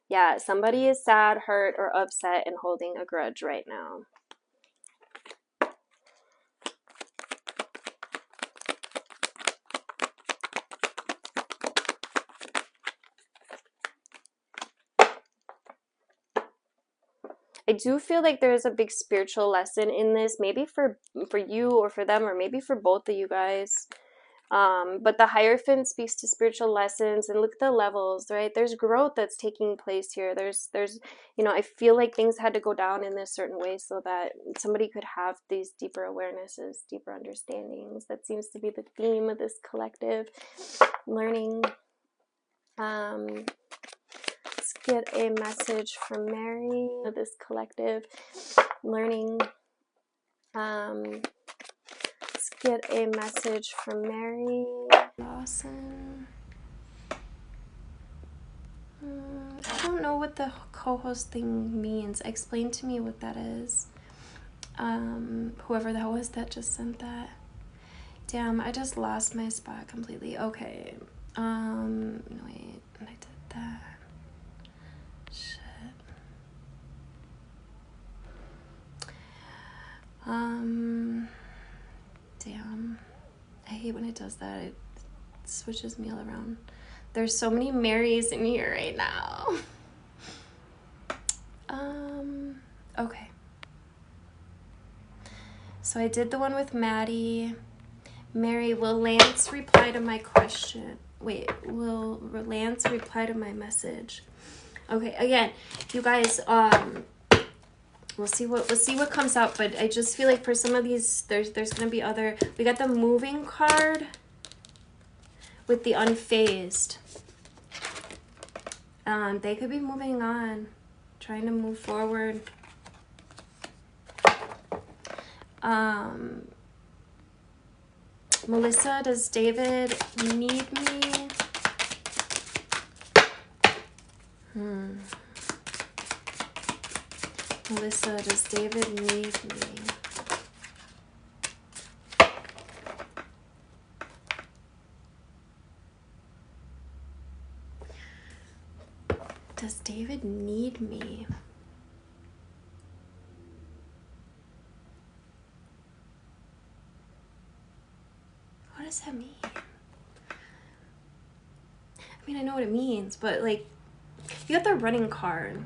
A: Yeah, somebody is sad, hurt, or upset and holding a grudge right now. I do feel like there's a big spiritual lesson in this, maybe for you or for them, or maybe for both of you guys. But the Hierophant speaks to spiritual lessons, and look at the levels, right? There's growth that's taking place here. There's, you know, I feel like things had to go down in this certain way so that somebody could have these deeper awarenesses, deeper understandings. That seems to be the theme of this collective learning. Let's get a message from Mary of this collective learning. Let's get a message from Mary Lawson. I don't know what the co-host thing means. Explain to me what that is. Whoever that was that just sent that. Damn, I just lost my spot completely. Okay. No, wait, I did that. Shit. Damn. I hate when it does that. It switches me all around. There's so many Marys in here right now. Okay. So I did the one with Maddie. Mary, will Lance reply to my question? Wait, will Lance reply to my message? Okay, again, you guys, we'll see what comes out, but I just feel like for some of these, there's gonna be other. We got the moving card with the unfazed. They could be moving on, trying to move forward. Melissa, does David need me? Melissa, does David need me? Does David need me? What does that mean? I mean, I know what it means, but like, you got the running card.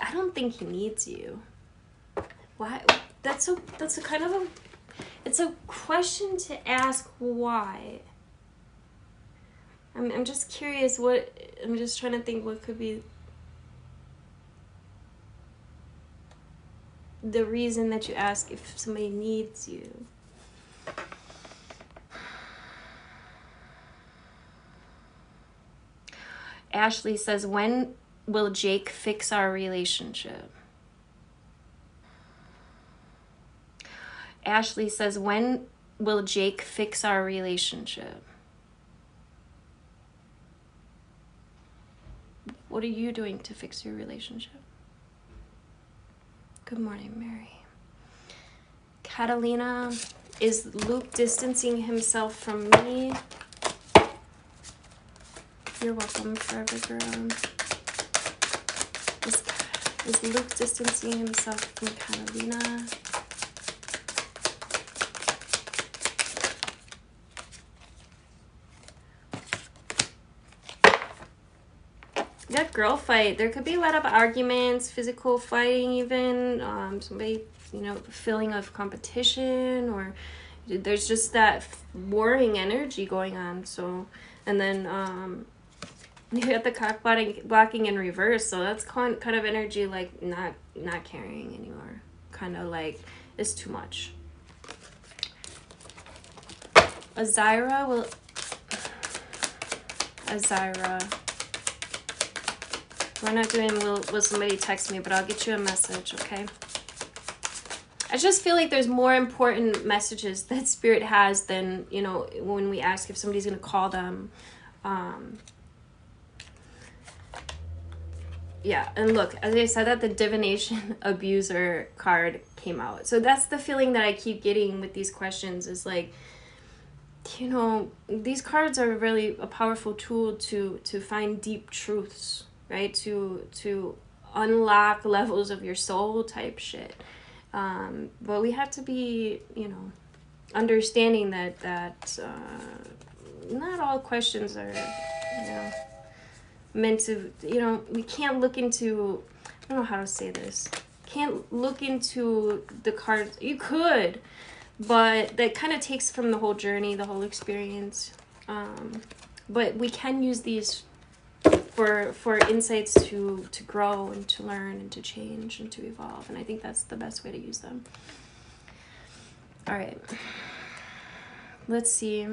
A: I don't think he needs you. Why? That's a kind of a, it's a question to ask why. I'm just curious what, I'm just trying to think what could be the reason that you ask if somebody needs you. Ashley says, when will Jake fix our relationship? Ashley says, when will Jake fix our relationship? What are you doing to fix your relationship? Good morning, Mary. Catalina, is Luke distancing himself from me? You're welcome, forever girl. Is Luke distancing himself from Catalina? That girl fight, there could be a lot of arguments, physical fighting even, somebody, you know, feeling of competition, or there's just that warring energy going on. So, and then you got the cock blocking in reverse, so that's kind of energy like not caring anymore, kind of like it's too much. Azira, we're not doing will somebody text me, but I'll get you a message, okay? I just feel like there's more important messages that Spirit has than, you know, when we ask if somebody's going to call them. Yeah, and look, as I said, that the divination abuser card came out. So that's the feeling that I keep getting with these questions, is like, you know, these cards are really a powerful tool to find deep truths, right? To unlock levels of your soul type shit. But we have to be, you know, understanding that not all questions are, you know, meant to, you know, we can't look into, I don't know how to say this, can't look into the cards. You could, but that kind of takes from the whole journey, the whole experience. But we can use these for insights to grow and to learn and to change and to evolve, and I think that's the best way to use them. All right, let's see.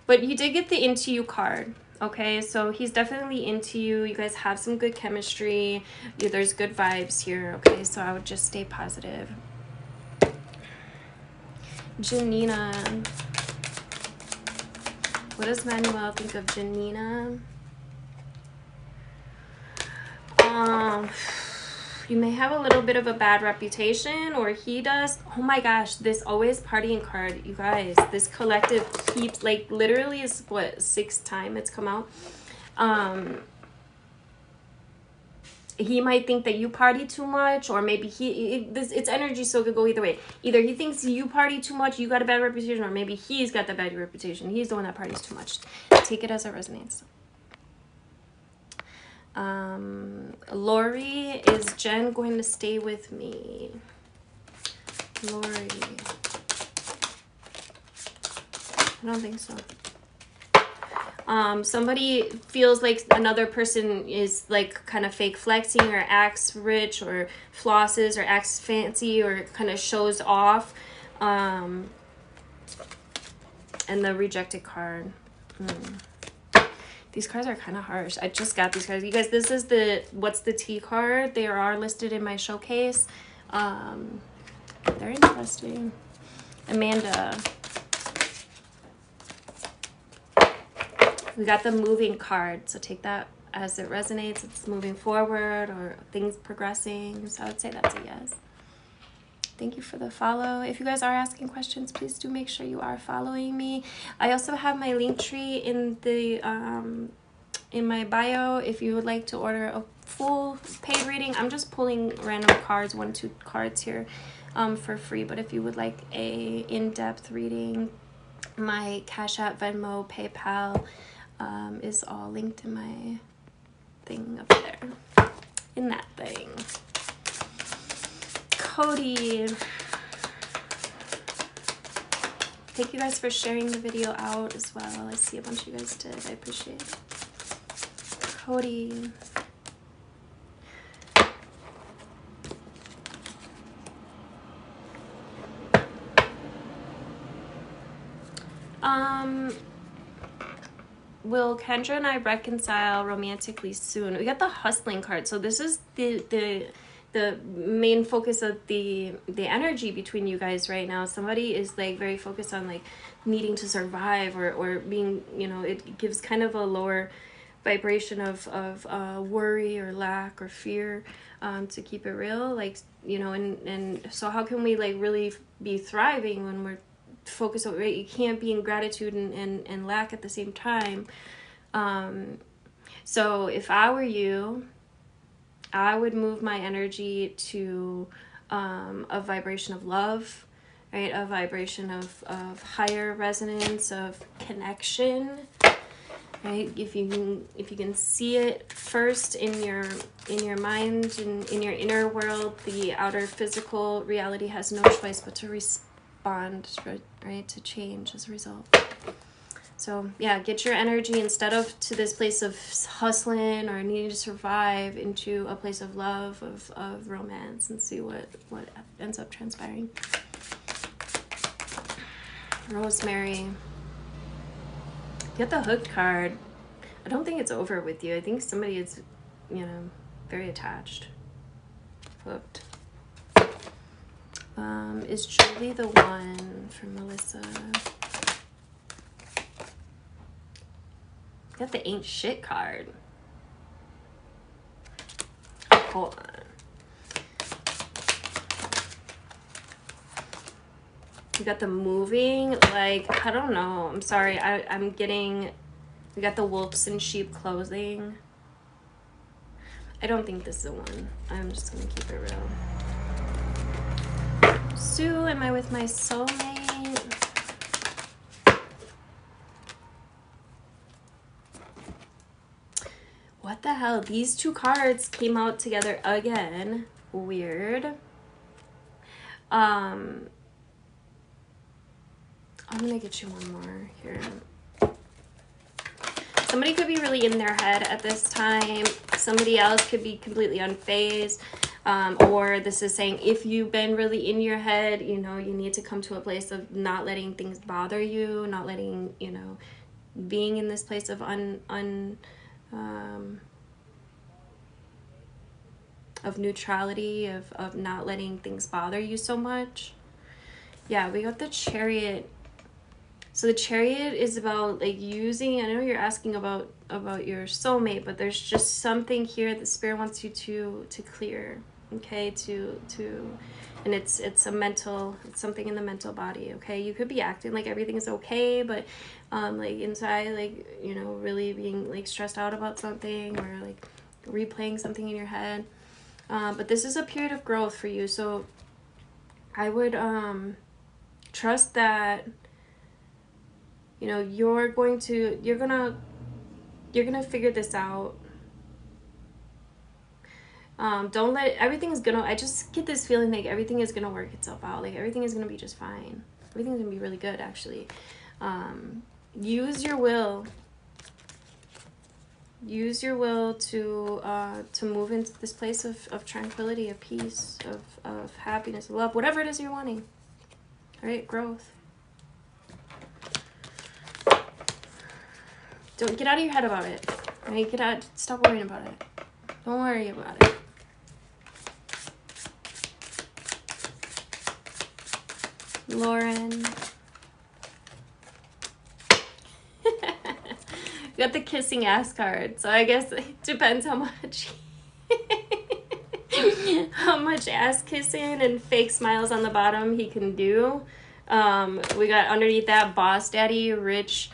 A: But you did get the into you card. Okay, so he's definitely into you. You guys have some good chemistry. There's good vibes here. Okay, so I would just stay positive. Janina. What does Manuel think of Janina? You may have a little bit of a bad reputation, or he does. Oh my gosh, this always partying card, you guys. This collective keeps, like, literally is what, 6th time it's come out. He might think that you party too much, or maybe it's energy, so it could go either way. Either he thinks you party too much, you got a bad reputation, or maybe he's got the bad reputation. He's the one that parties too much. Take it as it resonates. Lori, is Jen going to stay with me? Lori. I don't think so. Somebody feels like another person is like kind of fake flexing, or acts rich, or flosses, or acts fancy, or kind of shows off. And the rejected card. These cards are kind of harsh. I just got these cards. You guys, this is the What's the Tea card. They are listed in my showcase. They're interesting. Amanda. We got the moving card. So take that as it resonates. It's moving forward or things progressing. So I would say that's a yes. Thank you for the follow. If you guys are asking questions, please do make sure you are following me. I also have my link tree in the in my bio if you would like to order a full paid reading. I'm just pulling random cards, 1-2 cards here for free. But if you would like a in-depth reading, my Cashapp, Venmo, PayPal is all linked in my thing up there. In that thing. Cody. Thank you guys for sharing the video out as well. I see a bunch of you guys did. I appreciate it. Cody. Will Kendra and I reconcile romantically soon? We got the hustling card. So this is the main focus of the energy between you guys right now. Somebody is like very focused on like needing to survive or being, you know, it gives kind of a lower vibration of worry or lack or fear, to keep it real, like, you know, and so how can we like really be thriving when we're focused on, right? You can't be in gratitude and lack at the same time. So if I were you, I would move my energy to a vibration of love, right? A vibration of higher resonance, of connection, right? If you can see it first in your mind and in your inner world, the outer physical reality has no choice but to respond, right? To change as a result. So yeah, get your energy instead of to this place of hustling or needing to survive into a place of love, of romance, and see what ends up transpiring. Rosemary. Get the hooked card. I don't think it's over with you. I think somebody is, you know, very attached. Hooked. Is Julie the one for Melissa? Got the ain't shit card. Hold on. You got the moving, like, I don't know. I'm sorry. I'm getting, we got the wolves and sheep clothing. I don't think this is the one. I'm just gonna keep it real. Sue, am I with my soulmate? What the hell? These two cards came out together again. Weird. I'm gonna get you one more here. Somebody could be really in their head at this time. Somebody else could be completely unfazed. Or this is saying if you've been really in your head, you know, you need to come to a place of not letting things bother you, not letting, you know, being in this place of of neutrality, of not letting things bother you so much. Yeah, we got the Chariot. So the Chariot is about like using, I know you're asking about your soulmate, but there's just something here that Spirit wants you to clear, okay? And it's a mental, it's something in the mental body, okay? You could be acting like everything is okay, but like inside, like, you know, really being like stressed out about something or like replaying something in your head. But this is a period of growth for you, so I would trust that, you know, you're gonna figure this out. Don't let, everything is gonna, I just get this feeling like everything is gonna work itself out. Like everything is gonna be just fine. Everything's gonna be really good, actually. Use your will. Use your will to move into this place of tranquility, of peace, of happiness, of love, whatever it is you're wanting. All right, growth. Don't get out of your head about it. Right? Get out. Stop worrying about it. Don't worry about it. Lauren. You got the kissing ass card, so I guess it depends how much how much ass kissing and fake smiles on the bottom he can do. We got underneath that boss daddy, rich,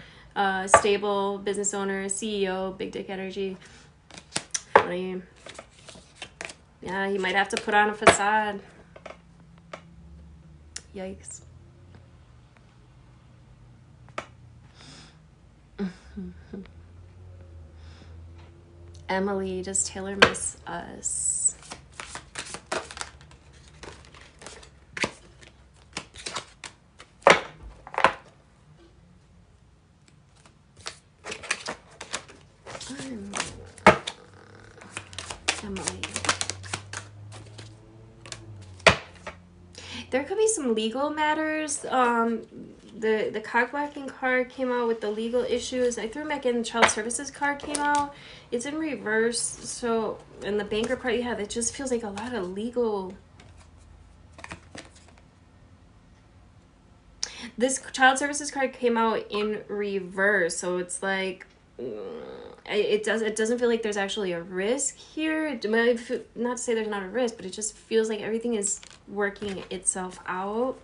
A: stable business owner, CEO, big dick energy. Funny. Yeah, he might have to put on a facade. Yikes. Emily, does Taylor miss us? Emily. There could be some legal matters. The cock-blocking card came out with the legal issues. I threw back in the child services card came out. It's in reverse. So, and the banker part, yeah, it just feels like a lot of legal. This child services card came out in reverse. So it's like, it doesn't feel like there's actually a risk here. Not to say there's not a risk, but it just feels like everything is working itself out.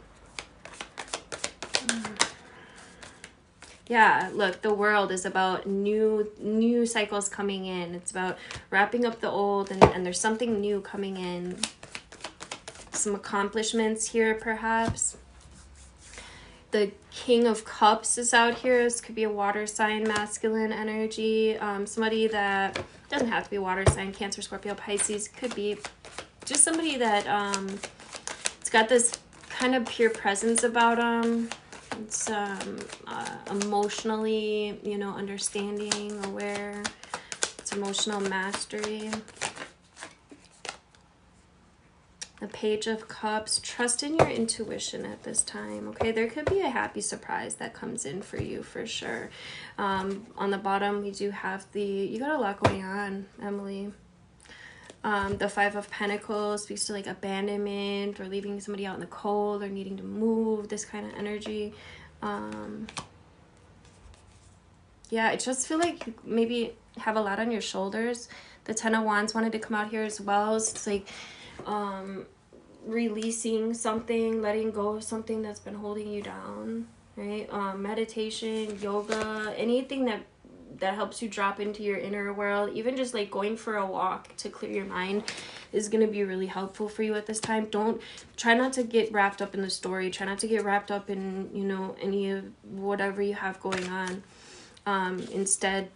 A: Yeah, look, the world is about new cycles coming in. It's about wrapping up the old, and there's something new coming in. Some accomplishments here, perhaps. The King of Cups is out here. This could be a water sign, masculine energy. Somebody that doesn't have to be a water sign, Cancer, Scorpio, Pisces. Could be just somebody that it's got this kind of pure presence about them. It's emotionally, you know, understanding, aware. It's emotional mastery. The Page of Cups. Trust in your intuition at this time, okay? There could be a happy surprise that comes in for you, for sure. On the bottom, we do have you got a lot going on, Emily. The Five of Pentacles speaks to like abandonment or leaving somebody out in the cold or needing to move, this kind of energy. Yeah, I just feel like you maybe have a lot on your shoulders. The Ten of Wands wanted to come out here as well. So it's like releasing something, letting go of something that's been holding you down, right? Meditation, yoga, anything that helps you drop into your inner world. Even just like going for a walk to clear your mind is going to be really helpful for you at this time. Try not to get wrapped up in the story. Try not to get wrapped up in, you know, any of whatever you have going on. Instead,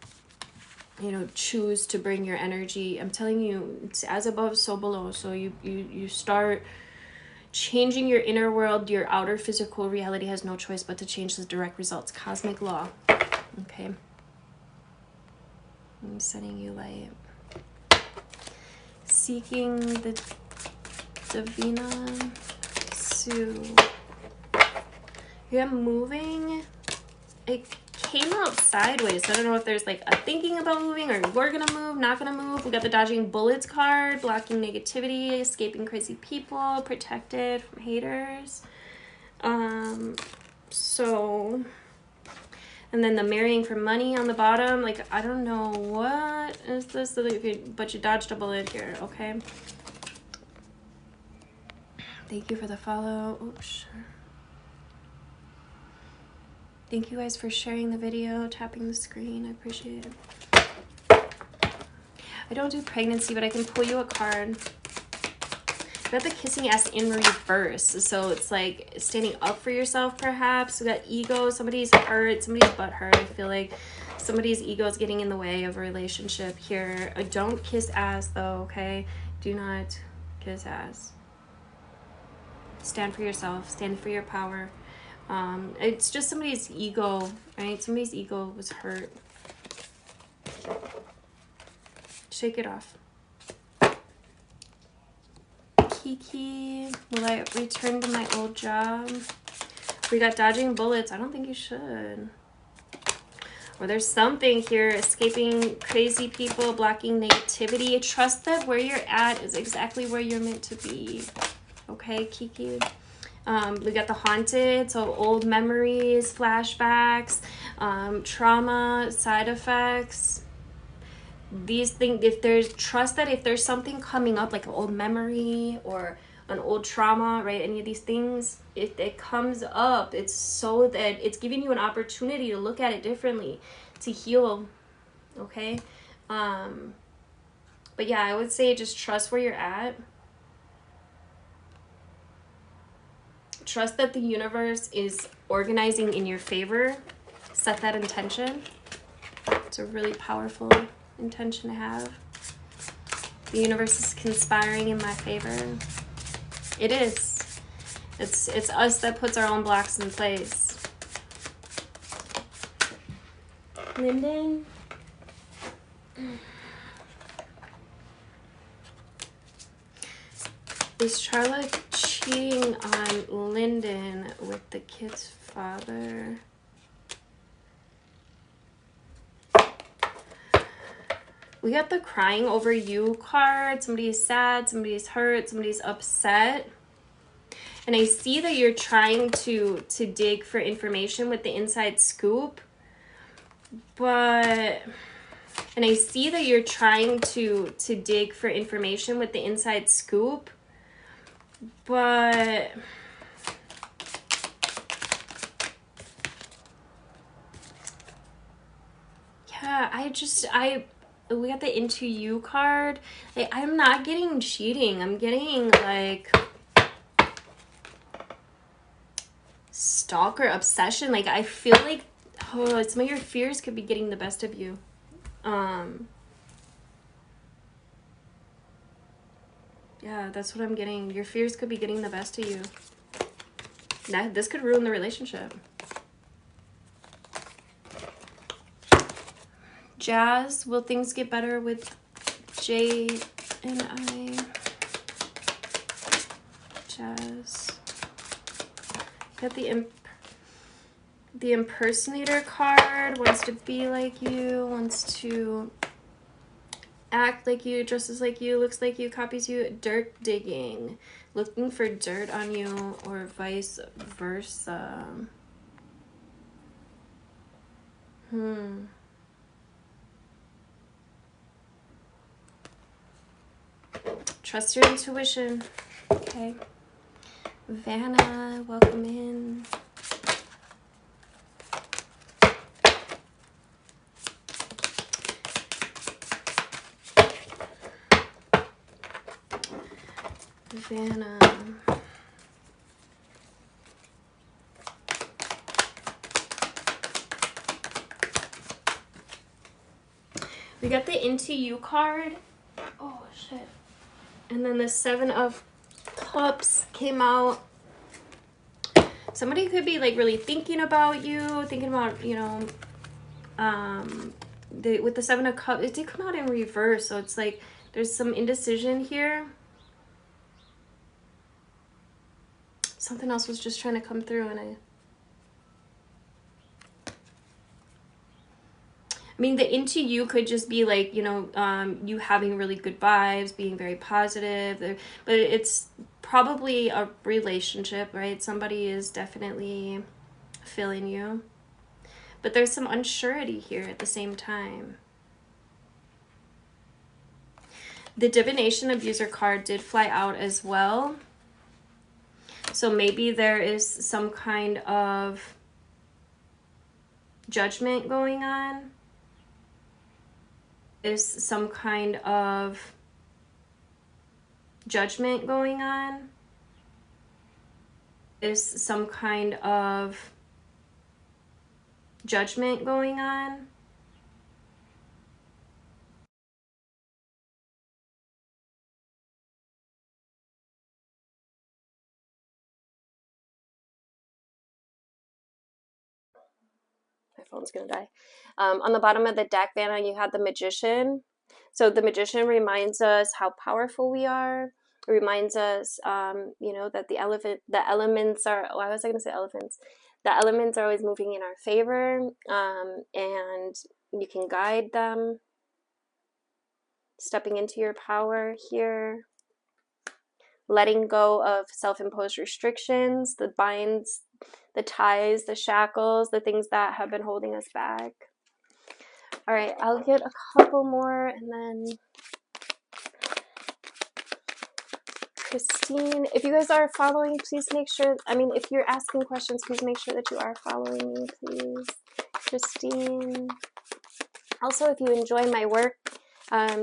A: you know, choose to bring your energy. I'm telling you, it's as above, so below. So you start changing your inner world. Your outer physical reality has no choice but to change the direct results. Cosmic law. Okay. I'm sending you light. Seeking the Divina Sue. You're moving. It came out sideways. So I don't know if there's like a thinking about moving or we're gonna move, not gonna move. We got the dodging bullets card, blocking negativity, escaping crazy people, protected from haters. So, and then the marrying for money on the bottom. Like, I don't know what is this, but you dodged a bullet here, okay? Thank you for the follow. Oops, sure. Thank you guys for sharing the video, tapping the screen. I appreciate it. I don't do pregnancy, but I can pull you a card. We got the kissing ass in reverse. So it's like standing up for yourself, perhaps. We got ego. Somebody's hurt. Somebody's butt hurt. I feel like somebody's ego is getting in the way of a relationship here. Don't kiss ass, though, okay? Do not kiss ass. Stand for yourself. Stand for your power. It's just somebody's ego, right? Somebody's ego was hurt. Shake it off. Kiki, will I return to my old job? We got dodging bullets. I don't think you should. Or there's something here, escaping crazy people, blocking negativity. Trust that where you're at is exactly where you're meant to be. Okay, Kiki? We got the haunted, so old memories, flashbacks, trauma, side effects. These things, if there's, trust that if there's something coming up, like an old memory or an old trauma, right, any of these things, if it comes up, it's so that it's giving you an opportunity to look at it differently, to heal, okay? But yeah, I would say just trust where you're at. Trust that the universe is organizing in your favor. Set that intention. It's a really powerful intention to have. The universe is conspiring in my favor. It is. It's us that puts our own blocks in place. Lyndon? Is Charlotte cheating on Lyndon with the kid's father? We got the crying over you card. Somebody's sad, somebody's hurt, somebody's upset. And I see that you're trying to dig for information with the inside scoop. But, and I see that you're trying to dig for information with the inside scoop. But yeah, we got the Into You card. I'm not getting cheating. I'm getting like stalker obsession. Like I feel like some of your fears could be getting the best of you. Yeah, that's what I'm getting. Your fears could be getting the best of you. This could ruin the relationship. Jazz, will things get better with Jay and I? Jazz. Got the impersonator card. Wants to be like you, wants to act like you, dresses like you, looks like you, copies you. Dirt digging. Looking for dirt on you or vice versa. Trust your intuition. Okay. Vanna, welcome in. Vanna. We got the Into You card. Oh, shit. And then the Seven of Cups came out. Somebody could be like really thinking about you, thinking about, you know, with the Seven of Cups, it did come out in reverse. So it's like there's some indecision here. Something else was just trying to come through and I mean, the Into You could just be like, you know, you having really good vibes, being very positive, but it's probably a relationship, right? Somebody is definitely feeling you, but there's some unsurety here at the same time. The Divination Abuser card did fly out as well. So maybe there is some kind of judgment going on. Is some kind of judgment going on. Is some kind of judgment going on. My phone's gonna die. On the bottom of the deck, Vanna, you had the Magician. So the Magician reminds us how powerful we are. It reminds us, you know, that the elements are. Why was I gonna say elephants? The elements are always moving in our favor, and you can guide them. Stepping into your power here. Letting go of self-imposed restrictions, the binds, the ties, the shackles, the things that have been holding us back. All right, I'll get a couple more and then Christine, if you guys are following, please make sure, I mean, if you're asking questions, please make sure that you are following me, please. Christine. Also, if you enjoy my work,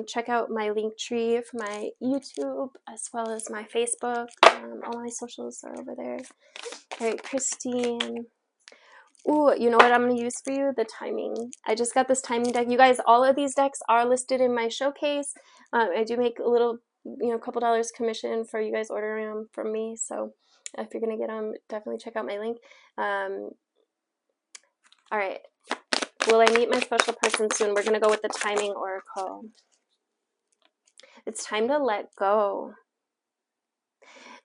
A: check out my link tree for my YouTube as well as my Facebook. All my socials are over there. All right, Christine. Ooh, you know what I'm going to use for you? The timing. I just got this timing deck. You guys, all of these decks are listed in my showcase. I do make a little, you know, couple dollars commission for you guys ordering them from me. So if you're going to get them, definitely check out my link. All right. Will I meet my special person soon? We're going to go with the timing oracle. It's time to let go.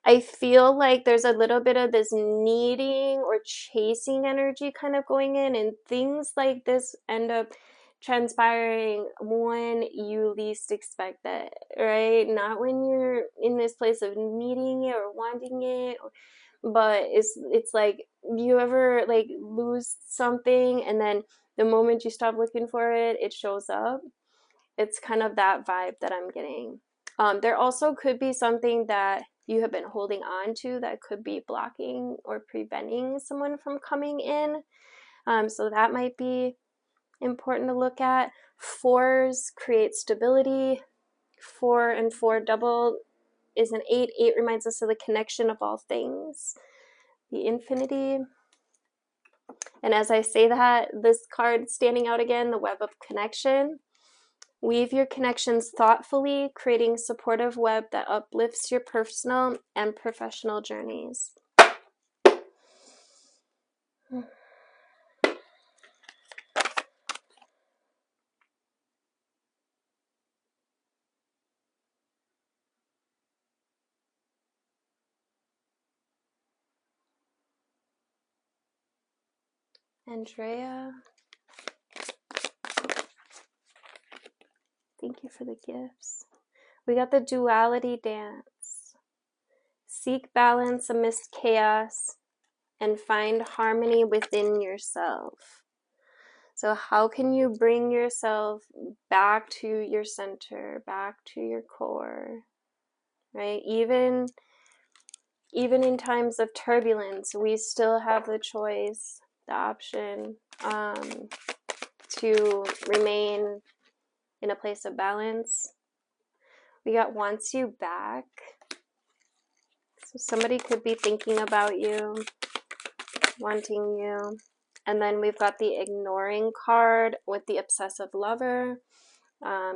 A: I feel like there's a little bit of this needing or chasing energy kind of going in, and things like this end up transpiring when you least expect it, right? Not when you're in this place of needing it or wanting it, but it's like, you ever like lose something and then the moment you stop looking for it, it shows up. It's kind of that vibe that I'm getting. There also could be something that you have been holding on to that could be blocking or preventing someone from coming in. So that might be important to look at. 4s create stability. 4 and 4 double is an 8. 8 reminds us of the connection of all things, the infinity. And as I say that, this card standing out again, the web of connection. Weave your connections thoughtfully, creating a supportive web that uplifts your personal and professional journeys. Andrea, thank you for the gifts. We got the duality dance. Seek balance amidst chaos and find harmony within yourself. So how can you bring yourself back to your center, back to your core, right? Even in times of turbulence, we still have the choice, the option to remain in a place of balance. We got wants you back. So somebody could be thinking about you, wanting you. And then we've got the ignoring card with the obsessive lover,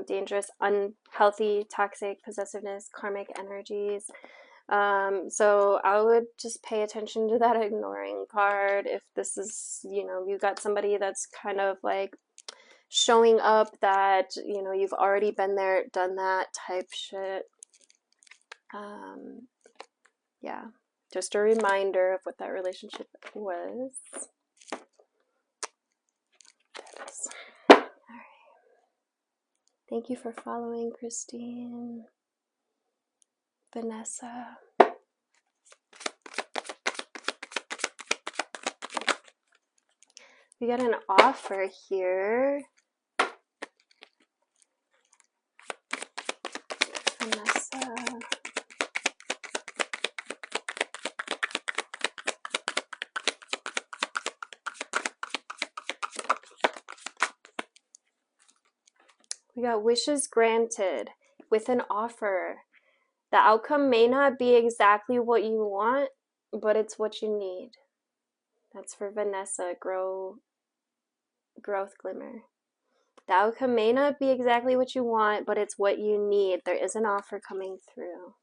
A: dangerous, unhealthy, toxic, possessiveness, karmic energies. So I would just pay attention to that ignoring card. If this is, you know, you got somebody that's kind of like showing up that, you know, you've already been there, done that type shit. Yeah, just a reminder of what that relationship was. All right. Thank you for following, Christine. Vanessa. We got an offer here. Vanessa. We got wishes granted with an offer. The outcome may not be exactly what you want, but it's what you need. That's for Vanessa, growth glimmer. The outcome may not be exactly what you want, but it's what you need. There is an offer coming through.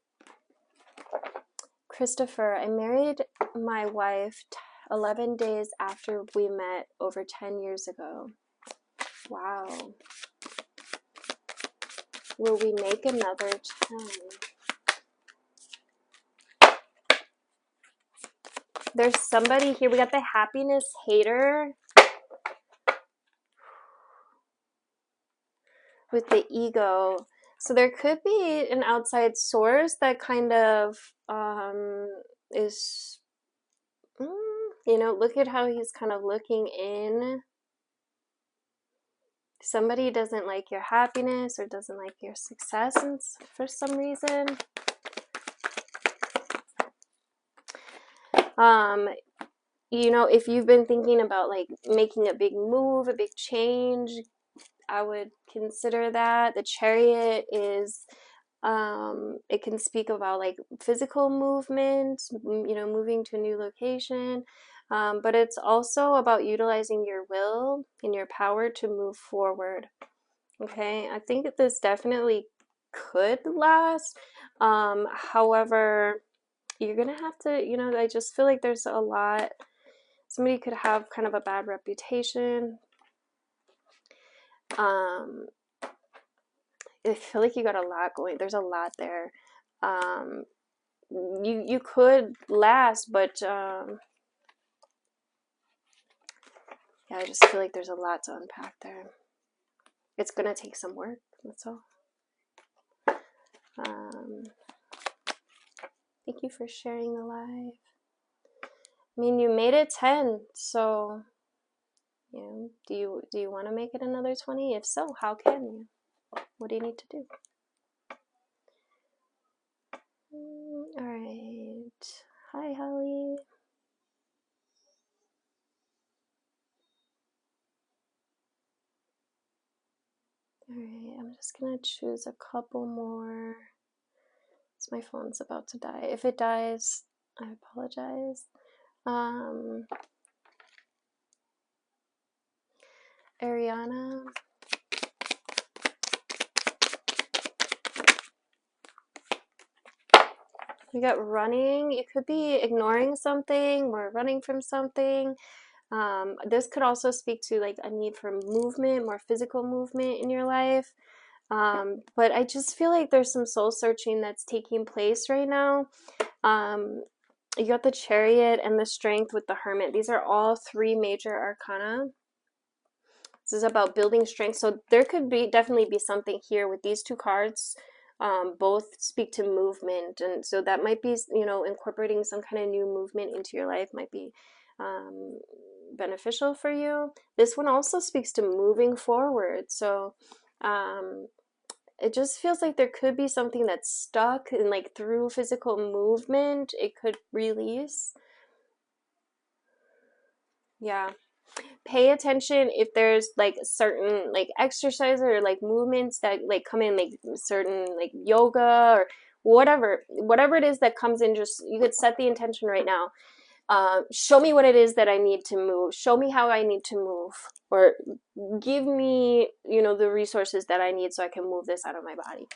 A: Christopher, I married my wife 11 days after we met over 10 years ago. Wow. Will we make another 10? There's somebody here. We got the happiness hater with the ego. So there could be an outside source that kind of is, you know, look at how he's kind of looking in. Somebody doesn't like your happiness or doesn't like your success for some reason. You know, if you've been thinking about like making a big move, a big change, I would consider that. The Chariot is, it can speak about like physical movement, you know, moving to a new location, but it's also about utilizing your will and your power to move forward. Okay, I think that this definitely could last. However, you're gonna have to, you know, I just feel like there's a lot. Somebody could have kind of a bad reputation. I feel like you got a lot going. There's a lot there. You could last, but yeah, I just feel like there's a lot to unpack there. It's gonna take some work. That's all. Thank you for sharing the live. I mean, you made it 10, so you know, do you want to make it another 20? If so, how can you? What do you need to do? All right. Hi, Holly. All right, I'm just gonna choose a couple more. My phone's about to die. If it dies, I apologize. Ariana. We got running. You could be ignoring something or running from something. This could also speak to like a need for movement, more physical movement in your life. But I just feel like there's some soul searching that's taking place right now. You got the Chariot and the Strength with the Hermit. These are all three major arcana. This is about building strength. So there could be definitely be something here with these two cards. Both speak to movement, and so that might be, you know, incorporating some kind of new movement into your life might be beneficial for you. This one also speaks to moving forward. So it just feels like there could be something that's stuck, and like through physical movement it could release. Yeah, pay attention if there's like certain like exercise or like movements that like come in, like certain like yoga or whatever it is that comes in. Just, you could set the intention right now. Show me what it is that I need to move. Show me how I need to move, or give me, you know, the resources that I need so I can move this out of my body.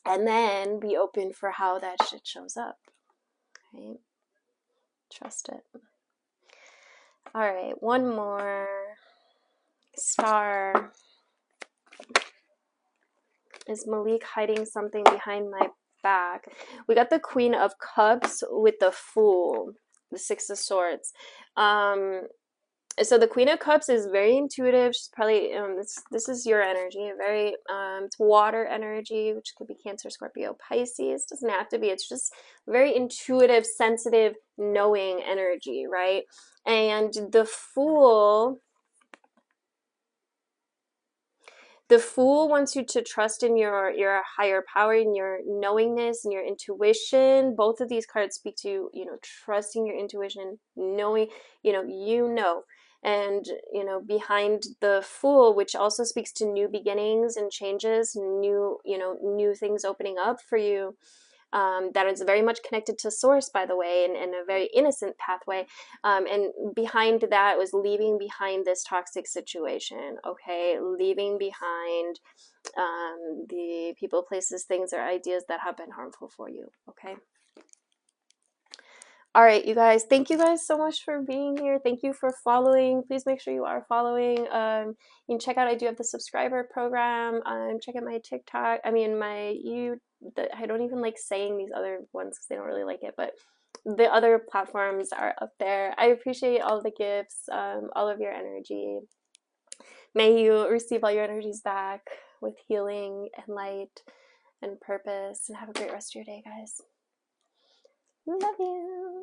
A: And then be open for how that shit shows up. Right? Trust it. All right, one more. Star. Is Malik hiding something behind my back? We got the Queen of Cups with the Fool, the Six of Swords. So the Queen of Cups is very intuitive. She's probably this is your energy, very it's water energy, which could be Cancer, Scorpio, Pisces. Doesn't have to be. It's just very intuitive, sensitive, knowing energy, right? And the Fool. The Fool wants you to trust in your higher power, in your knowingness and your intuition. Both of these cards speak to, you know, trusting your intuition, knowing, you know. And, you know, behind the Fool, which also speaks to new beginnings and changes, new things opening up for you. That is very much connected to source, by the way, and a very innocent pathway. And behind that was leaving behind this toxic situation, okay? Leaving behind the people, places, things, or ideas that have been harmful for you, okay? All right, you guys, thank you guys so much for being here. Thank you for following. Please make sure you are following. You can check out, I do have the subscriber program. Check out my TikTok. I mean, I don't even like saying these other ones because they don't really like it, but the other platforms are up there. I appreciate all the gifts, all of your energy. May you receive all your energies back with healing and light and purpose, and have a great rest of your day, guys. Love you.